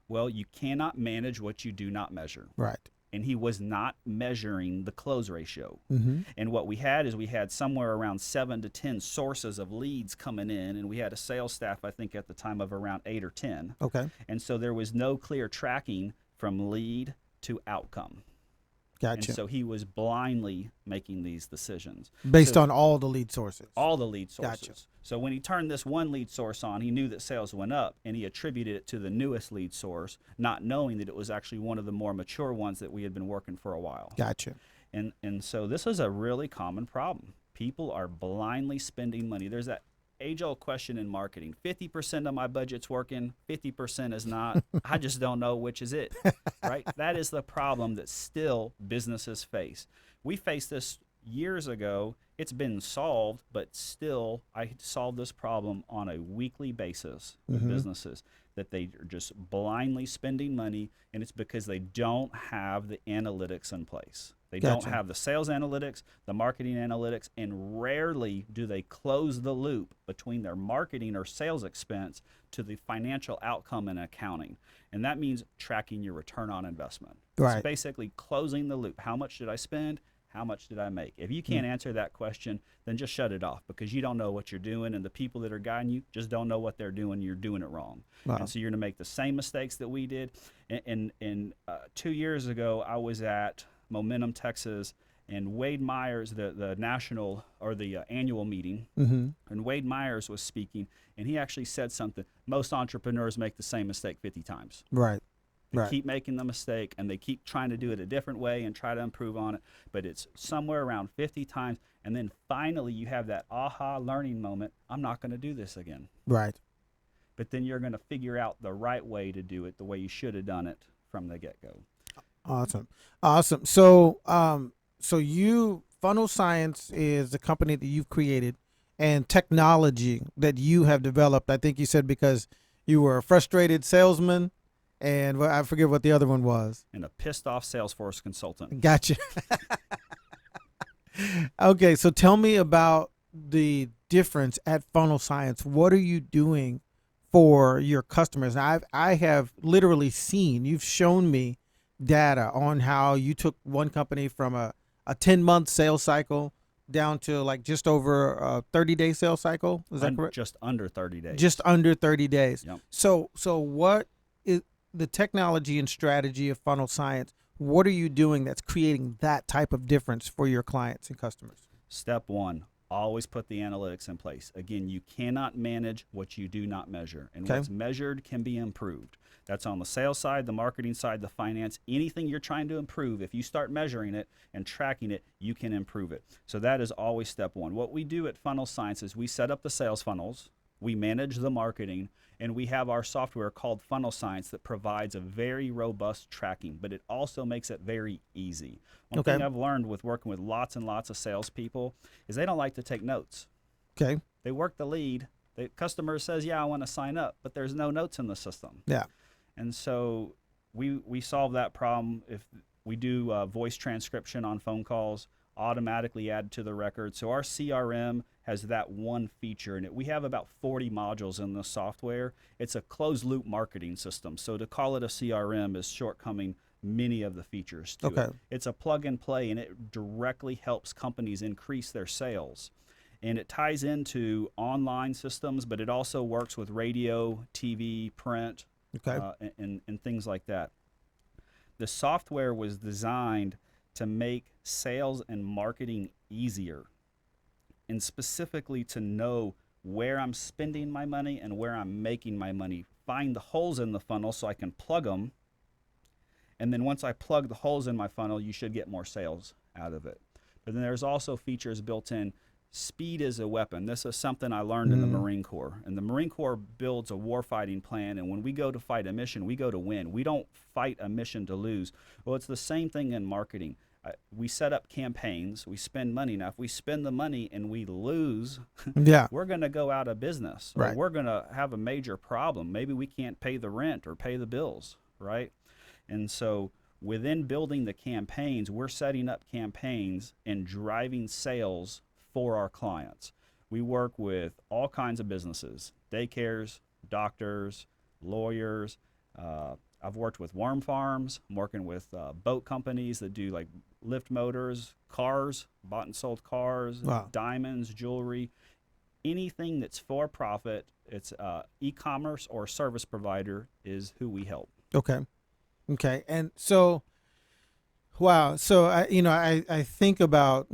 Well, you cannot manage what you do not measure. Right. And he was not measuring the close ratio. And what we had somewhere around 7 to 10 sources of leads coming in, and we had a sales staff, I think at the time, of around 8 or 10. Okay. And so there was no clear tracking from lead to outcome. Gotcha. And so he was blindly making these decisions. Based on all the lead sources. All the lead sources. Gotcha. So when he turned this one lead source on, he knew that sales went up, and he attributed it to the newest lead source, not knowing that it was actually one of the more mature ones that we had been working for a while. Gotcha. And so this is a really common problem. People are blindly spending money. There's that age-old question in marketing. 50% of my budget's working, 50% is not. I just don't know which is it, right? That is the problem that still businesses face. We faced this years ago. It's been solved, but still I solve this problem on a weekly basis with businesses, that they are just blindly spending money, and it's because they don't have the analytics in place. They don't have the sales analytics, the marketing analytics, and rarely do they close the loop between their marketing or sales expense to the financial outcome in accounting. And that means tracking your return on investment. Right. It's basically closing the loop. How much did I spend? How much did I make? If you can't answer that question, then just shut it off, because you don't know what you're doing, and the people that are guiding you just don't know what they're doing. You're doing it wrong. Wow. And so you're going to make the same mistakes that we did. And 2 years ago, I was at Momentum, Texas, and Wade Myers, the national or the annual meeting, and Wade Myers was speaking, and he actually said something. Most entrepreneurs make the same mistake 50 times. Right. They keep making the mistake, and they keep trying to do it a different way and try to improve on it, but it's somewhere around 50 times, and then finally you have that aha learning moment. I'm not going to do this again. Right. But then you're going to figure out the right way to do it, the way you should have done it from the get-go. Awesome. So, Funnel Science is the company that you've created, and technology that you have developed. I think you said because you were a frustrated salesman, and I forget what the other one was. And a pissed-off Salesforce consultant. Gotcha. Okay, so tell me about the difference at Funnel Science. What are you doing for your customers? Now, I have literally seen, you've shown me data on how you took one company from a 10-month sales cycle down to like just over a 30-day sales cycle. Is that correct? Just under 30 days. Just under 30 days. Yep. So what is the technology and strategy of Funnel Science? What are you doing that's creating that type of difference for your clients and customers? Step 1, always put the analytics in place. Again, you cannot manage what you do not measure, and what's measured can be improved. That's on the sales side, the marketing side, the finance. Anything you're trying to improve, if you start measuring it and tracking it, you can improve it. So that is always step 1. What we do at Funnel Science is we set up the sales funnels, we manage the marketing, and we have our software called Funnel Science that provides a very robust tracking, but it also makes it very easy. One thing I've learned with working with lots and lots of salespeople is they don't like to take notes. Okay. They work the lead. The customer says, yeah, I want to sign up, but there's no notes in the system. Yeah. And so we solve that problem. If we do voice transcription on phone calls, automatically added to the record. So our CRM has that one feature in it. We have about 40 modules in the software. It's a closed loop marketing system. So to call it a CRM is shortcoming many of the features to it. It's a plug and play, and it directly helps companies increase their sales. And it ties into online systems, but it also works with radio, TV, print, and things like that. The software was designed to make sales and marketing easier, and specifically to know where I'm spending my money and where I'm making my money find the holes in the funnel so I can plug them. And then once I plug the holes in my funnel, you should get more sales out of it. But then there's also features built in. Speed is a weapon. This is something I learned in the Marine Corps. And the Marine Corps builds a warfighting plan. And when we go to fight a mission, we go to win. We don't fight a mission to lose. Well, it's the same thing in marketing. We set up campaigns. We spend money. Now, if we spend the money and we lose, Yeah. we're going to go out of business. Right. Or we're going to have a major problem. Maybe we can't pay the rent or pay the bills, right? And so within building the campaigns, we're setting up campaigns and driving sales for our clients. We work with all kinds of businesses, daycares, doctors, lawyers. I've worked with worm farms. I'm working with boat companies that do like lift motors, cars, bought and sold cars, Wow. diamonds, jewelry, anything that's for profit. It's e-commerce or service provider is who we help. Okay. Okay. And so, wow. So I think about,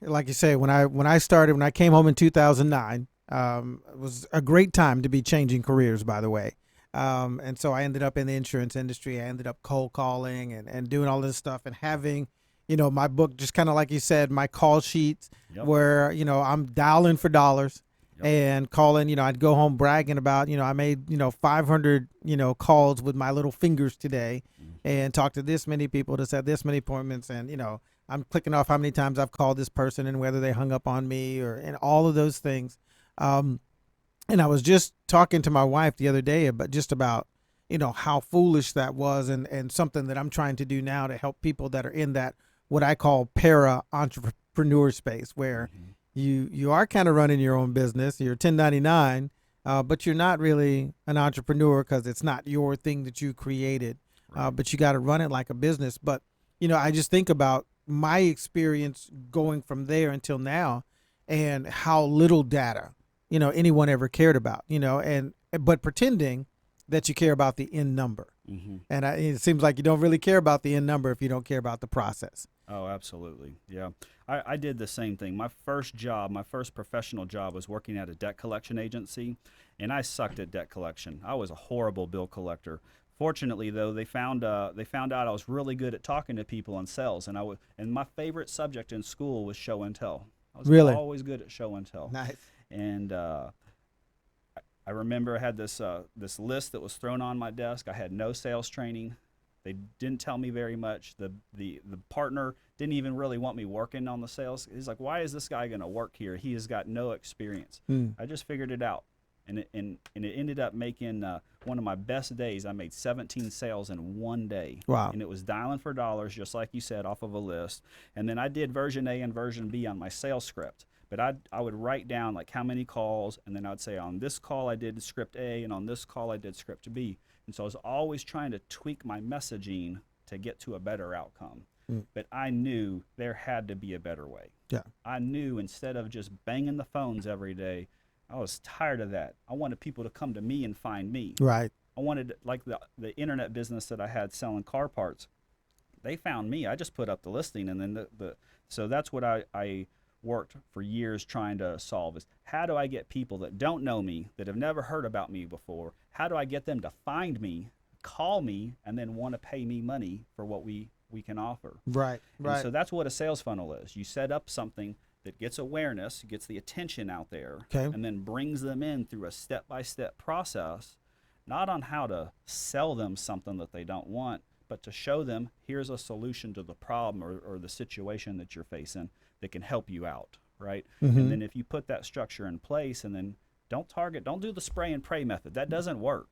like you say, when I came home in 2009, it was a great time to be changing careers, by the way. And so I ended up in the insurance industry. I ended up cold calling and doing all this stuff and having, my book, just kind of like you said, my call sheets where, I'm dialing for dollars and calling, I'd go home bragging about, I made, 500, calls with my little fingers today and talked to this many people to set this many appointments. And, I'm clicking off how many times I've called this person and whether they hung up on me and all of those things. And I was just talking to my wife the other day about, how foolish that was and something that I'm trying to do now to help people that are in that, what I call para entrepreneur space, where you are kind of running your own business. You're 1099, but you're not really an entrepreneur because it's not your thing that you created, but you got to run it like a business. But, I just think about my experience going from there until now and how little data, anyone ever cared about, but pretending that you care about the end number. And it seems like you don't really care about the end number if you don't care about the process. Oh, absolutely. Yeah. I did the same thing. My first professional job was working at a debt collection agency, and I sucked at debt collection. I was a horrible bill collector. Fortunately, though, they found out I was really good at talking to people and sales, and my favorite subject in school was show and tell. I was Really? always good at show and tell. Nice. And I remember I had this list that was thrown on my desk. I had no sales training. They didn't tell me very much. The partner didn't even really want me working on the sales. He's like, "Why is this guy going to work here? He has got no experience." I just figured it out, and it ended up making one of my best days. I made 17 sales in one day. Wow. And it was dialing for dollars, just like you said, off of a list. And then I did version A and version B on my sales script. But I would write down like how many calls, and then I'd say on this call I did script A, and on this call I did script B. And so I was always trying to tweak my messaging to get to a better outcome. But I knew there had to be a better way. Yeah. I knew instead of just banging the phones every day, I was tired of that. I wanted people to come to me and find me. Right. I wanted, like the internet business that I had selling car parts, they found me. I just put up the listing, and then so that's what I worked for years trying to solve is how do I get people that don't know me, that have never heard about me before, how do I get them to find me, call me, and then want to pay me money for what we can offer. Right. And so that's what a sales funnel is. You set up something that gets awareness, gets the attention out there, and then brings them in through a step-by-step process, not on how to sell them something that they don't want, but to show them here's a solution to the problem or the situation that you're facing that can help you out, right? And then if you put that structure in place and then don't do the spray and pray method. That doesn't work.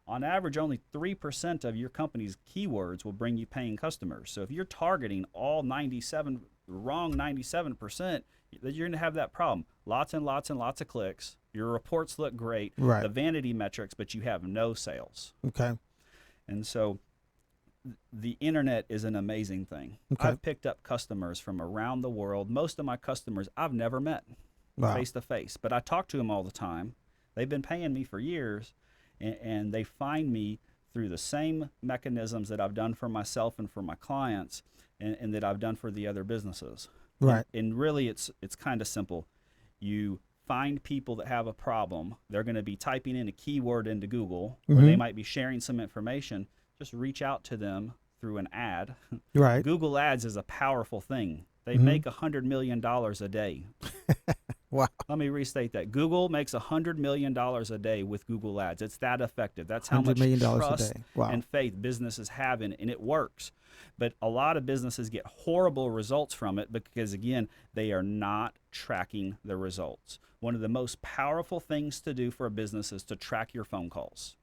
On average, only 3% of your company's keywords will bring you paying customers. So if you're targeting all wrong 97%, you're going to have that problem. Lots and lots and lots of clicks. Your reports look great, the vanity metrics, but you have no sales. Okay. And so the internet is an amazing thing. I've picked up customers from around the world. Most of my customers I've never met face to face, but I talk to them all the time. They've been paying me for years, and they find me through the same mechanisms that I've done for myself and for my clients and that I've done for the other businesses. Right. And really it's kind of simple. You find people that have a problem. They're going to be typing in a keyword into Google, or they might be sharing some information. Just reach out to them through an ad. Right. Google Ads is a powerful thing. They make $100 million a day. Wow. Let me restate that. Google makes $100 million a day with Google Ads. It's that effective. That's how $100 much million a trust day. Wow. and faith businesses have in it, and it works. But a lot of businesses get horrible results from it because, again, they are not tracking the results. One of the most powerful things to do for a business is to track your phone calls.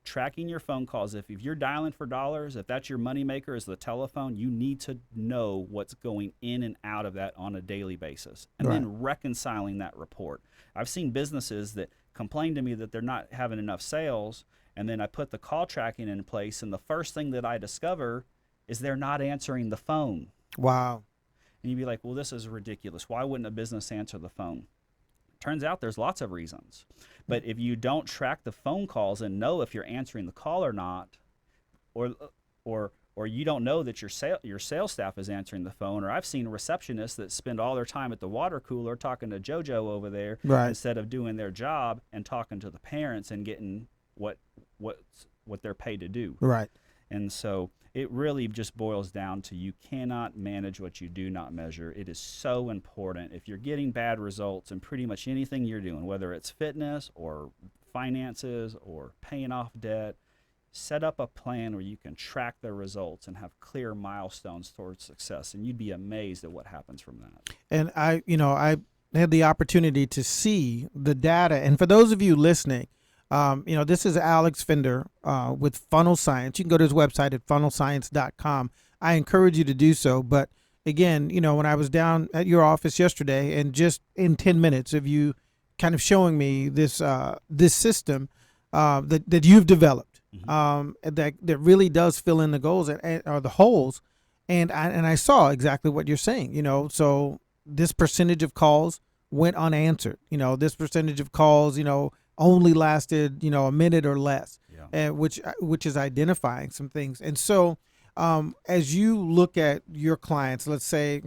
Tracking your phone calls, if you're dialing for dollars, if that's your moneymaker is the telephone, you need to know what's going in and out of that on a daily basis, and then reconciling that report. I've seen businesses that complain to me that they're not having enough sales, and then I put the call tracking in place, and the first thing that I discover is they're not answering the phone. Wow. And you'd be like, well, this is ridiculous. Why wouldn't a business answer the phone? Turns out there's lots of reasons. But if you don't track the phone calls and know if you're answering the call or not, or you don't know that your sales staff is answering the phone, or I've seen receptionists that spend all their time at the water cooler talking to JoJo over there instead of doing their job and talking to the parents and getting what they're paid to do. Right. And so it really just boils down to you cannot manage what you do not measure. It is so important. If you're getting bad results in pretty much anything you're doing, whether it's fitness or finances or paying off debt, set up a plan where you can track the results and have clear milestones towards success. And you'd be amazed at what happens from that. And I had the opportunity to see the data. And for those of you listening, this is Alex Fender with Funnel Science. You can go to his website at funnelscience.com. I encourage you to do so. But again, when I was down at your office yesterday, and just in 10 minutes of you kind of showing me this system that you've developed, that really does fill in the goals or the holes, and I saw exactly what you're saying. So this percentage of calls went unanswered. This percentage of calls, only lasted, a minute or less, which is identifying some things. And so as you look at your clients, let's say,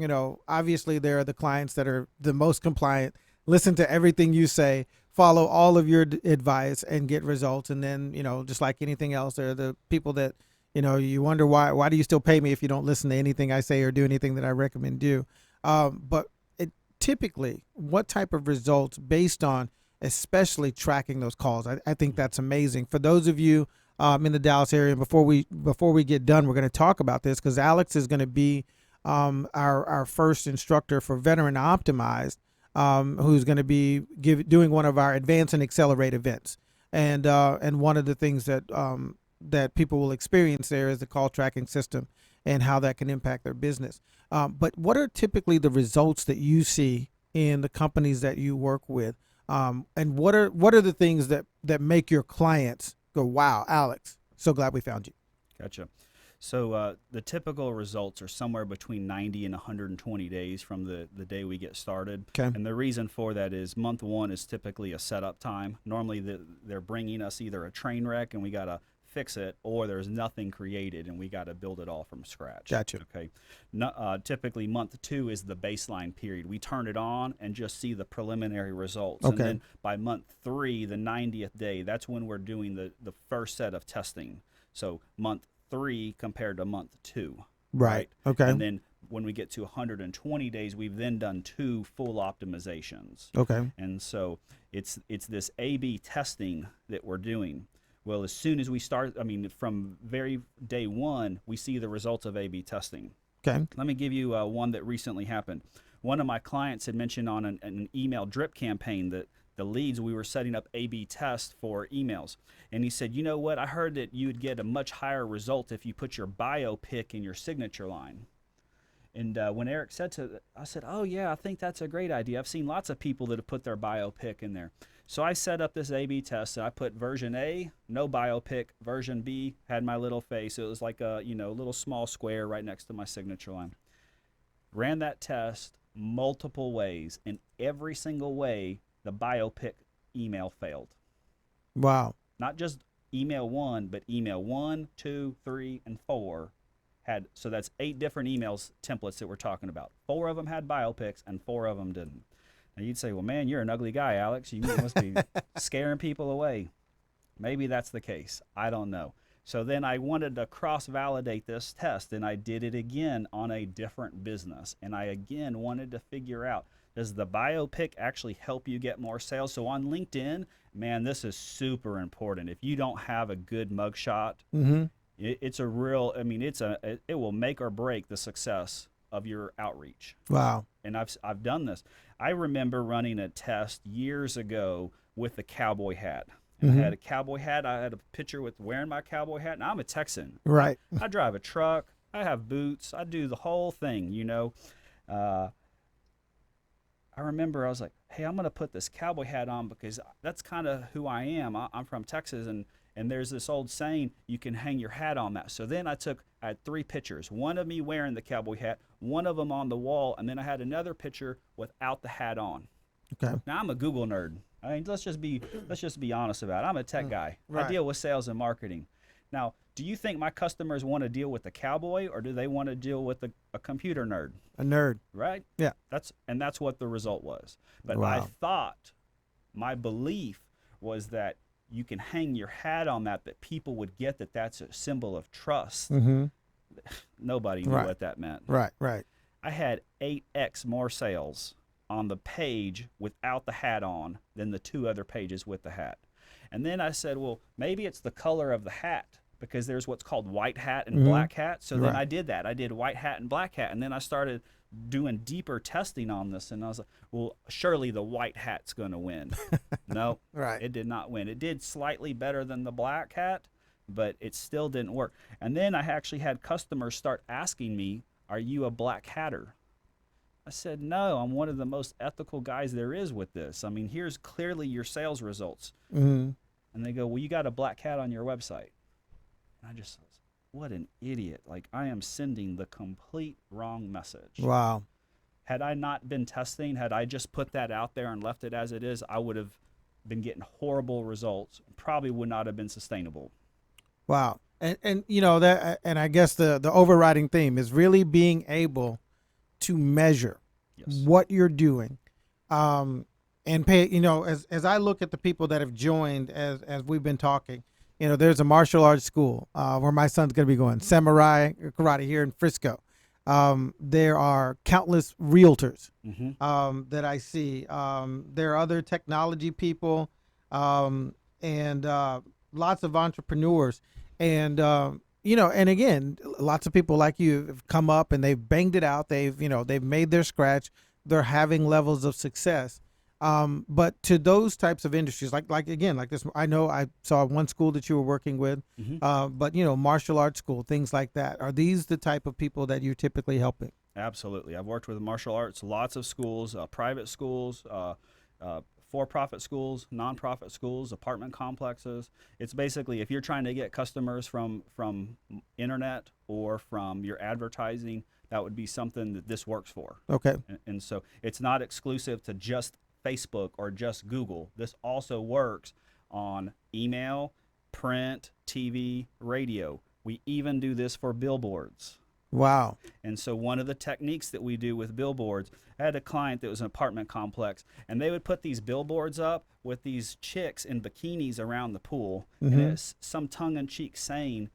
obviously there are the clients that are the most compliant, listen to everything you say, follow all of your advice and get results. And then, just like anything else, there are the people that, you wonder why do you still pay me if you don't listen to anything I say or do anything that I recommend do. But typically, what type of results based on especially tracking those calls? I think that's amazing. For those of you in the Dallas area, before we get done, we're going to talk about this because Alex is going to be our first instructor for Veteran Optimized, who's going to be doing one of our Advance and Accelerate events. And one of the things that people will experience there is the call tracking system and how that can impact their business. But what are typically the results that you see in the companies that you work with? And what are the things that make your clients go, wow, Alex, so glad we found you? Gotcha. So the typical results are somewhere between 90 and 120 days from the day we get started. Okay. And the reason for that is month one is typically a setup time. Normally they're bringing us either a train wreck and we got to fix it, or there's nothing created and we got to build it all from scratch. Gotcha. Okay. Typically month two is the baseline period. We turn it on and just see the preliminary results. Okay. And then by month three, the 90th day, that's when we're doing the first set of testing. So month 3 compared to month 2. Right. Okay. And then when we get to 120 days, we've then done 2 full optimizations. Okay. And so it's this A/B testing that we're doing. Well, as soon as we start, from very day one, we see the results of A/B testing. Okay. Let me give you one that recently happened. One of my clients had mentioned on an email drip campaign that the leads, we were setting up A/B tests for emails. And he said, you know what, I heard that you would get a much higher result if you put your bio pic in your signature line. And when Eric said I said, oh yeah, I think that's a great idea. I've seen lots of people that have put their bio pic in there. So I set up this A/B test, and I put version A, no bio pic. Version B had my little face. It was like a little small square right next to my signature line. Ran that test multiple ways, and every single way, the biopic email failed. Wow. Not just email 1, but email 1, 2, 3, and 4 had, so that's 8 different emails templates that we're talking about. 4 of them had biopics and 4 of them didn't. Now you'd say, well, man, you're an ugly guy, Alex. You must be scaring people away. Maybe that's the case. I don't know. So then I wanted to cross-validate this test, and I did it again on a different business. And I again wanted to figure out, does the biopic actually help you get more sales? So on LinkedIn, man, this is super important. If you don't have a good mugshot, it's a real, I mean, it will make or break the success of your outreach. Wow. And I've done this. I remember running a test years ago with the cowboy hat. And I had a cowboy hat. I had a picture with wearing my cowboy hat. And I'm a Texan. Right. I drive a truck. I have boots. I do the whole thing, you know. I remember I was like, hey, I'm going to put this cowboy hat on because that's kind of who I am. I'm from Texas, and there's this old saying, you can hang your hat on that. So then I had 3 pictures, one of me wearing the cowboy hat, one of them on the wall, and then I had another picture without the hat on. Okay. Now I'm a Google nerd. I mean, let's just be honest about it. I'm a tech guy. Right. I deal with sales and marketing. Now, do you think my customers want to deal with the cowboy, or do they want to deal with a computer nerd? A nerd. Right? Yeah. That's what the result was. But Wow. I thought, my belief was that you can hang your hat on that people would get that that's a symbol of trust. Nobody knew Right. what that meant. Right. Right. I had 8x more sales on the page without the hat on than the 2 other pages with the hat. And then I said, well, maybe it's the color of the hat, because there's what's called white hat and black hat. So then Right. I did that. I did white hat and black hat. And then I started doing deeper testing on this. And I was like, well, surely the white hat's going to win. No, Right. it did not win. It did slightly better than the black hat, but it still didn't work. And then I actually had customers start asking me, are you a black hatter? I said, no, I'm one of the most ethical guys there is with this. I mean, here's clearly your sales results. And they go, well, you got a black hat on your website. And I just, what an idiot. Like, I am sending the complete wrong message. Wow. Had I not been testing, had I just put that out there and left it as it is, I would have been getting horrible results. Probably would not have been sustainable. Wow. And you know that, and I guess the overriding theme is really being able to measure what you're doing, and pay. You know, as I look at the people that have joined as we've been talking, you know, there's a martial arts school where my son's going to be going, Samurai Karate here in Frisco. There are countless realtors that I see. There are other technology people, and lots of entrepreneurs. And, you know, and again, lots of people like you have come up and they've banged it out. They've made their scratch. They're having levels of success. But to those types of industries, like this, I know I saw one school that you were working with, but, you know, martial arts school, things like that. Are these the type of people that you're typically helping? Absolutely. I've worked with martial arts, lots of schools, private schools, for-profit schools, nonprofit schools, apartment complexes. It's basically, if you're trying to get customers from internet or from your advertising, that would be something that this works for. Okay. And so it's not exclusive to just Facebook or just Google. This also works on email, print, TV, radio. We even do this for billboards. Wow. And so one of the techniques that we do with billboards, I had a client that was an apartment complex, and they would put these billboards up with these chicks in bikinis around the pool, and it's some tongue-in-cheek saying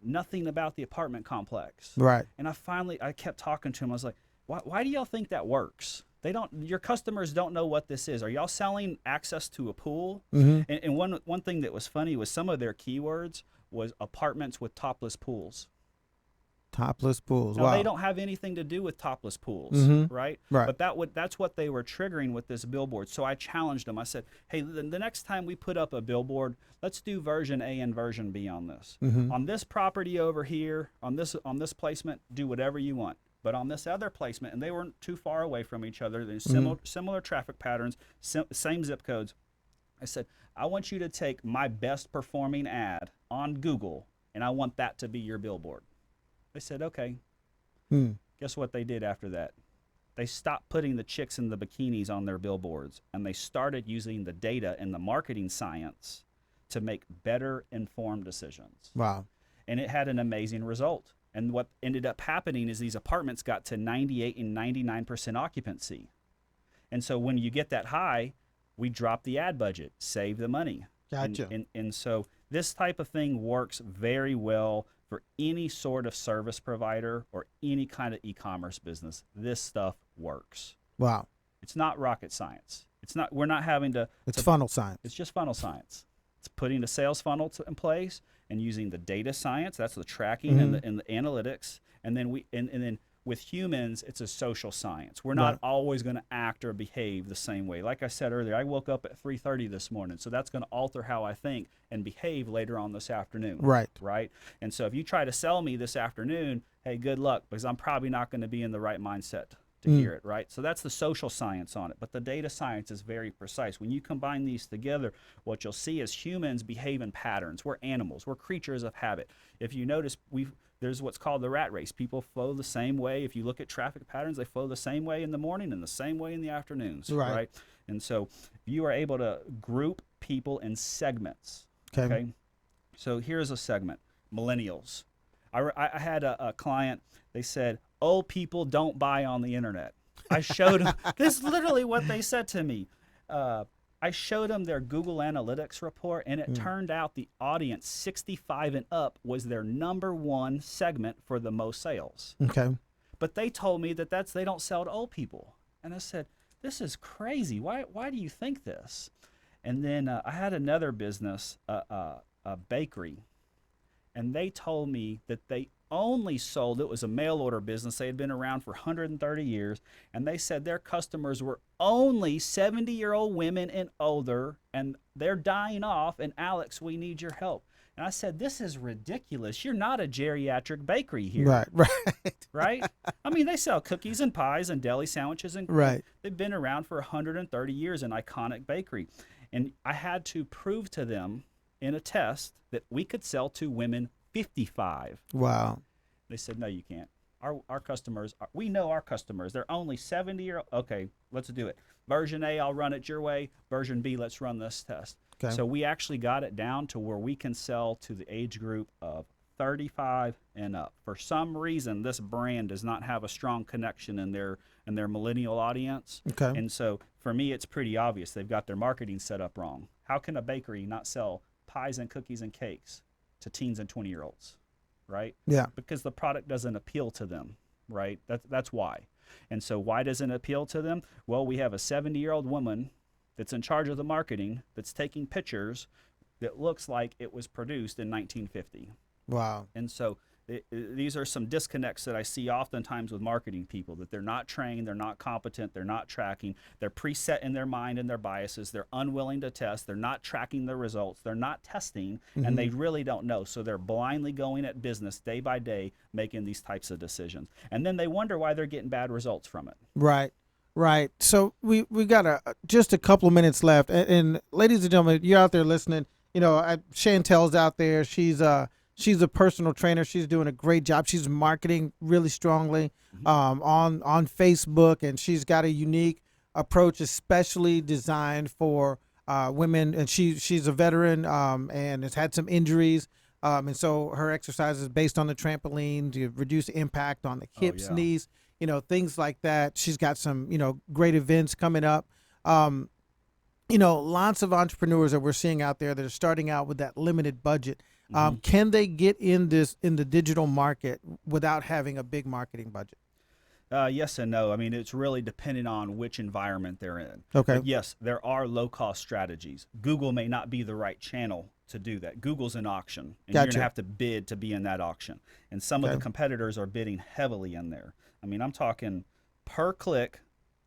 nothing about the apartment complex. Right. And I kept talking to him. I was like, why do y'all think that works? Your customers don't know what this is. Are y'all selling access to a pool? And one thing that was funny was some of their keywords was apartments with topless pools. Topless pools. Now, Wow. they don't have anything to do with topless pools, right? Right. But that's what they were triggering with this billboard. So I challenged them. I said, hey, the next time we put up a billboard, let's do version A and version B on this. On this property over here, on this placement, do whatever you want. But on this other placement, and they weren't too far away from each other, there's similar traffic patterns, same zip codes. I said, I want you to take my best performing ad on Google, and I want that to be your billboard. They said, okay. Guess what they did after that? They stopped putting the chicks in the bikinis on their billboards, and they started using the data and the marketing science to make better informed decisions. Wow. And it had an amazing result. And what ended up happening is these apartments got to 98 and 99% occupancy. And so when you get that high, we drop the ad budget, save the money. Gotcha. And so this type of thing works very well for any sort of service provider or any kind of e-commerce business. This stuff works. Wow. It's not rocket science. We're not having to. It's funnel science. It's just funnel science. It's putting a sales funnel in place and using the data science. That's the tracking and the analytics. And then then with humans, it's a social science. We're not always going to act or behave the same way. Like I said earlier, I woke up at 3:30 this morning, so that's going to alter how I think and behave later on this afternoon. Right. And so if you try to sell me this afternoon, hey, good luck, because I'm probably not going to be in the right mindset to hear it, right? So that's the social science on it. But the data science is very precise. When you combine these together, what you'll see is humans behave in patterns. We're animals. We're creatures of habit. If you notice, there's what's called the rat race. People flow the same way. If you look at traffic patterns, they flow the same way in the morning and the same way in the afternoons, right? And so you are able to group people in segments, okay? So here's a segment, millennials. I had a client, they said, old people don't buy on the internet. I showed them, this is literally what they said to me. I showed them their Google Analytics report, and it turned out the audience 65 and up was their #1 segment for the most sales. Okay. But they told me that they don't sell to old people. And I said, this is crazy. Why do you think this? And then I had another business, a bakery, and they told me that they only sold, it was a mail order business, they had been around for 130 years, and they said their customers were only 70-year-old women and older, and they're dying off, and Alex, we need your help. And I said, this is ridiculous. You're not a geriatric bakery here. Right? I mean, they sell cookies and pies and deli sandwiches, and they've been around for 130 years, an iconic bakery. And I had to prove to them in a test that we could sell to women 55. Wow. They said, no, you can't. Our customers, we know our customers. They're only 70 okay, let's do it. Version A, I'll run it your way. Version B, let's run this test. Okay. So we actually got it down to where we can sell to the age group of 35 and up. For some reason, this brand does not have a strong connection in their millennial audience. Okay. And so for me, it's pretty obvious. They've got their marketing set up wrong. How can a bakery not sell pies and cookies and cakes to teens and 20-year-olds, right? Yeah. Because the product doesn't appeal to them, right? That's why. And so why doesn't it appeal to them? Well, we have a 70-year-old woman that's in charge of the marketing that's taking pictures that looks like it was produced in 1950. Wow. And so these are some disconnects that I see oftentimes with marketing people, that they're not trained, they're not competent, they're not tracking, they're preset in their mind and their biases, they're unwilling to test, they're not tracking the results, they're not testing, and they really don't know. So they're blindly going at business day by day, making these types of decisions. And then they wonder why they're getting bad results from it. Right. So we got just a couple of minutes left. And ladies and gentlemen, you're out there listening. You know, Chantel's out there. She's a personal trainer. She's doing a great job. She's marketing really strongly on Facebook, and she's got a unique approach, especially designed for women. And she's a veteran and has had some injuries. And so her exercise is based on the trampoline to reduce impact on the hips, knees, you know, things like that. She's got some, you know, great events coming up. You know, lots of entrepreneurs that we're seeing out there that are starting out with that limited budget. Can they get in the digital market without having a big marketing budget? Yes and no. I mean, it's really depending on which environment they're in. Okay. But yes, there are low-cost strategies. Google may not be the right channel to do that. Google's an auction, and you're going to have to bid to be in that auction. And some of the competitors are bidding heavily in there. I mean, I'm talking per click.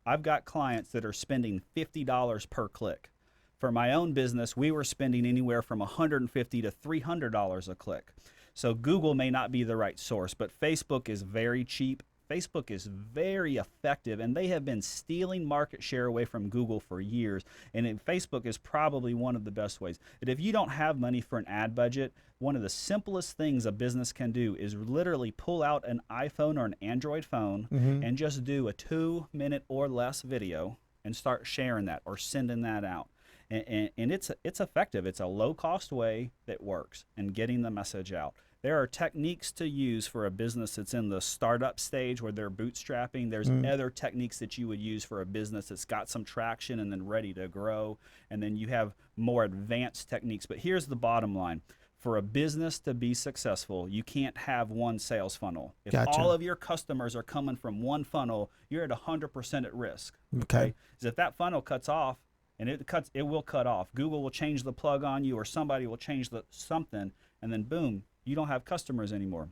I've got clients that are spending $50 per click. For my own business, we were spending anywhere from $150 to $300 a click. So Google may not be the right source, but Facebook is very cheap. Facebook is very effective, and they have been stealing market share away from Google for years. And Facebook is probably one of the best ways. But if you don't have money for an ad budget, one of the simplest things a business can do is literally pull out an iPhone or an Android phone and just do a 2-minute or less video and start sharing that or sending that out. And it's effective. It's a low-cost way that works in getting the message out. There are techniques to use for a business that's in the startup stage where they're bootstrapping. There's other techniques that you would use for a business that's got some traction and then ready to grow. And then you have more advanced techniques. But here's the bottom line. For a business to be successful, you can't have one sales funnel. If Gotcha. all of your customers are coming from one funnel, you're at 100% at risk. Okay. Because if that funnel cuts off, and it will cut off. Google will change the plug on you, or somebody will change something, and then boom, you don't have customers anymore.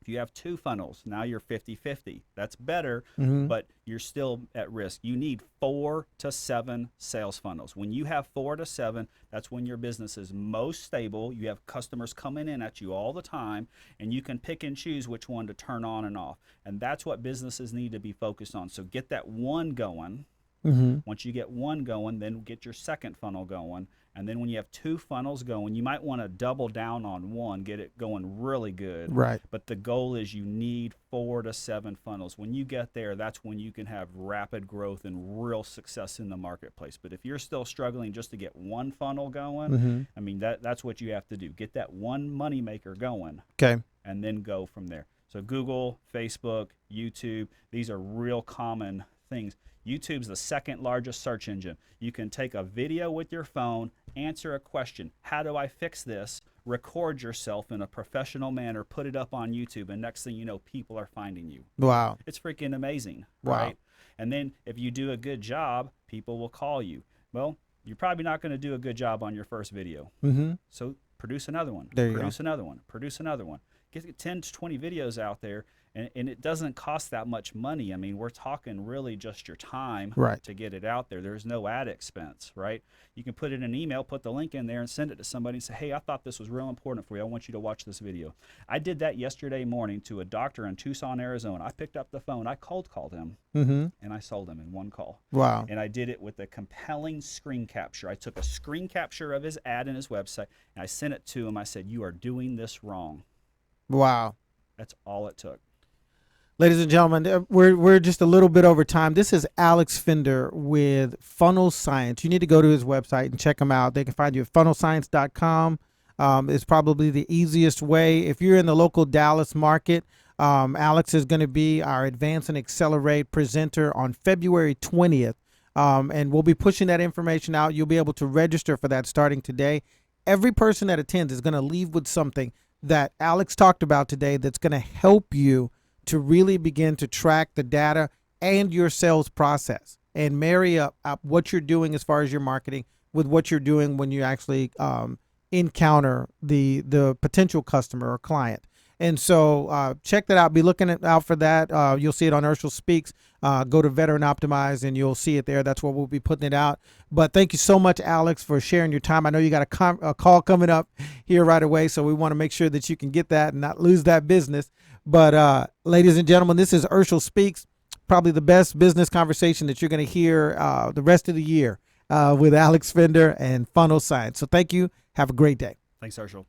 If you have 2 funnels, now you're 50-50. That's better, but you're still at risk. You need 4 to 7 sales funnels. When you have 4 to 7, that's when your business is most stable. You have customers coming in at you all the time, and you can pick and choose which one to turn on and off. And that's what businesses need to be focused on. So get that one going. Once you get one going, then get your second funnel going. And then when you have 2 funnels going, you might want to double down on one, get it going really good. Right. But the goal is you need 4 to 7 funnels. When you get there, that's when you can have rapid growth and real success in the marketplace. But if you're still struggling just to get one funnel going, I mean, that's what you have to do. Get that one moneymaker going. Okay. And then go from there. So Google, Facebook, YouTube, these are real common things. YouTube's the second largest search engine. You can take a video with your phone, answer a question. How do I fix this? Record yourself in a professional manner, put it up on YouTube, and next thing you know, people are finding you. Wow. It's freaking amazing, Wow. right? And then if you do a good job, people will call you. Well, you're probably not going to do a good job on your first video. So produce another one. There you go. Produce another one. Produce another one. Get 10 to 20 videos out there. And it doesn't cost that much money. I mean, we're talking really just your time to get it out there. There's no ad expense, right? You can put it in an email, put the link in there, and send it to somebody and say, hey, I thought this was real important for you. I want you to watch this video. I did that yesterday morning to a doctor in Tucson, Arizona. I picked up the phone. I cold called him, and I sold him in one call. Wow. And I did it with a compelling screen capture. I took a screen capture of his ad and his website, and I sent it to him. I said, you are doing this wrong. Wow. That's all it took. Ladies and gentlemen, we're just a little bit over time. This is Alex Fender with Funnel Science. You need to go to his website and check him out. They can find you at funnelscience.com. It's probably the easiest way. If you're in the local Dallas market, Alex is going to be our Advance and Accelerate presenter on February 20th. And we'll be pushing that information out. You'll be able to register for that starting today. Every person that attends is going to leave with something that Alex talked about today that's going to help you to really begin to track the data and your sales process and marry up what you're doing as far as your marketing with what you're doing when you actually encounter the potential customer or client. And so check that out. Be looking out for that. You'll see it on Urshel Speaks. Go to Veteran Optimize and you'll see it there. That's where we'll be putting it out. But thank you so much, Alex, for sharing your time. I know you got a call coming up here right away, so we want to make sure that you can get that and not lose that business. But ladies and gentlemen, this is Urshel Speaks, probably the best business conversation that you're going to hear the rest of the year with Alex Fender and Funnel Science. So thank you. Have a great day. Thanks, Urshel.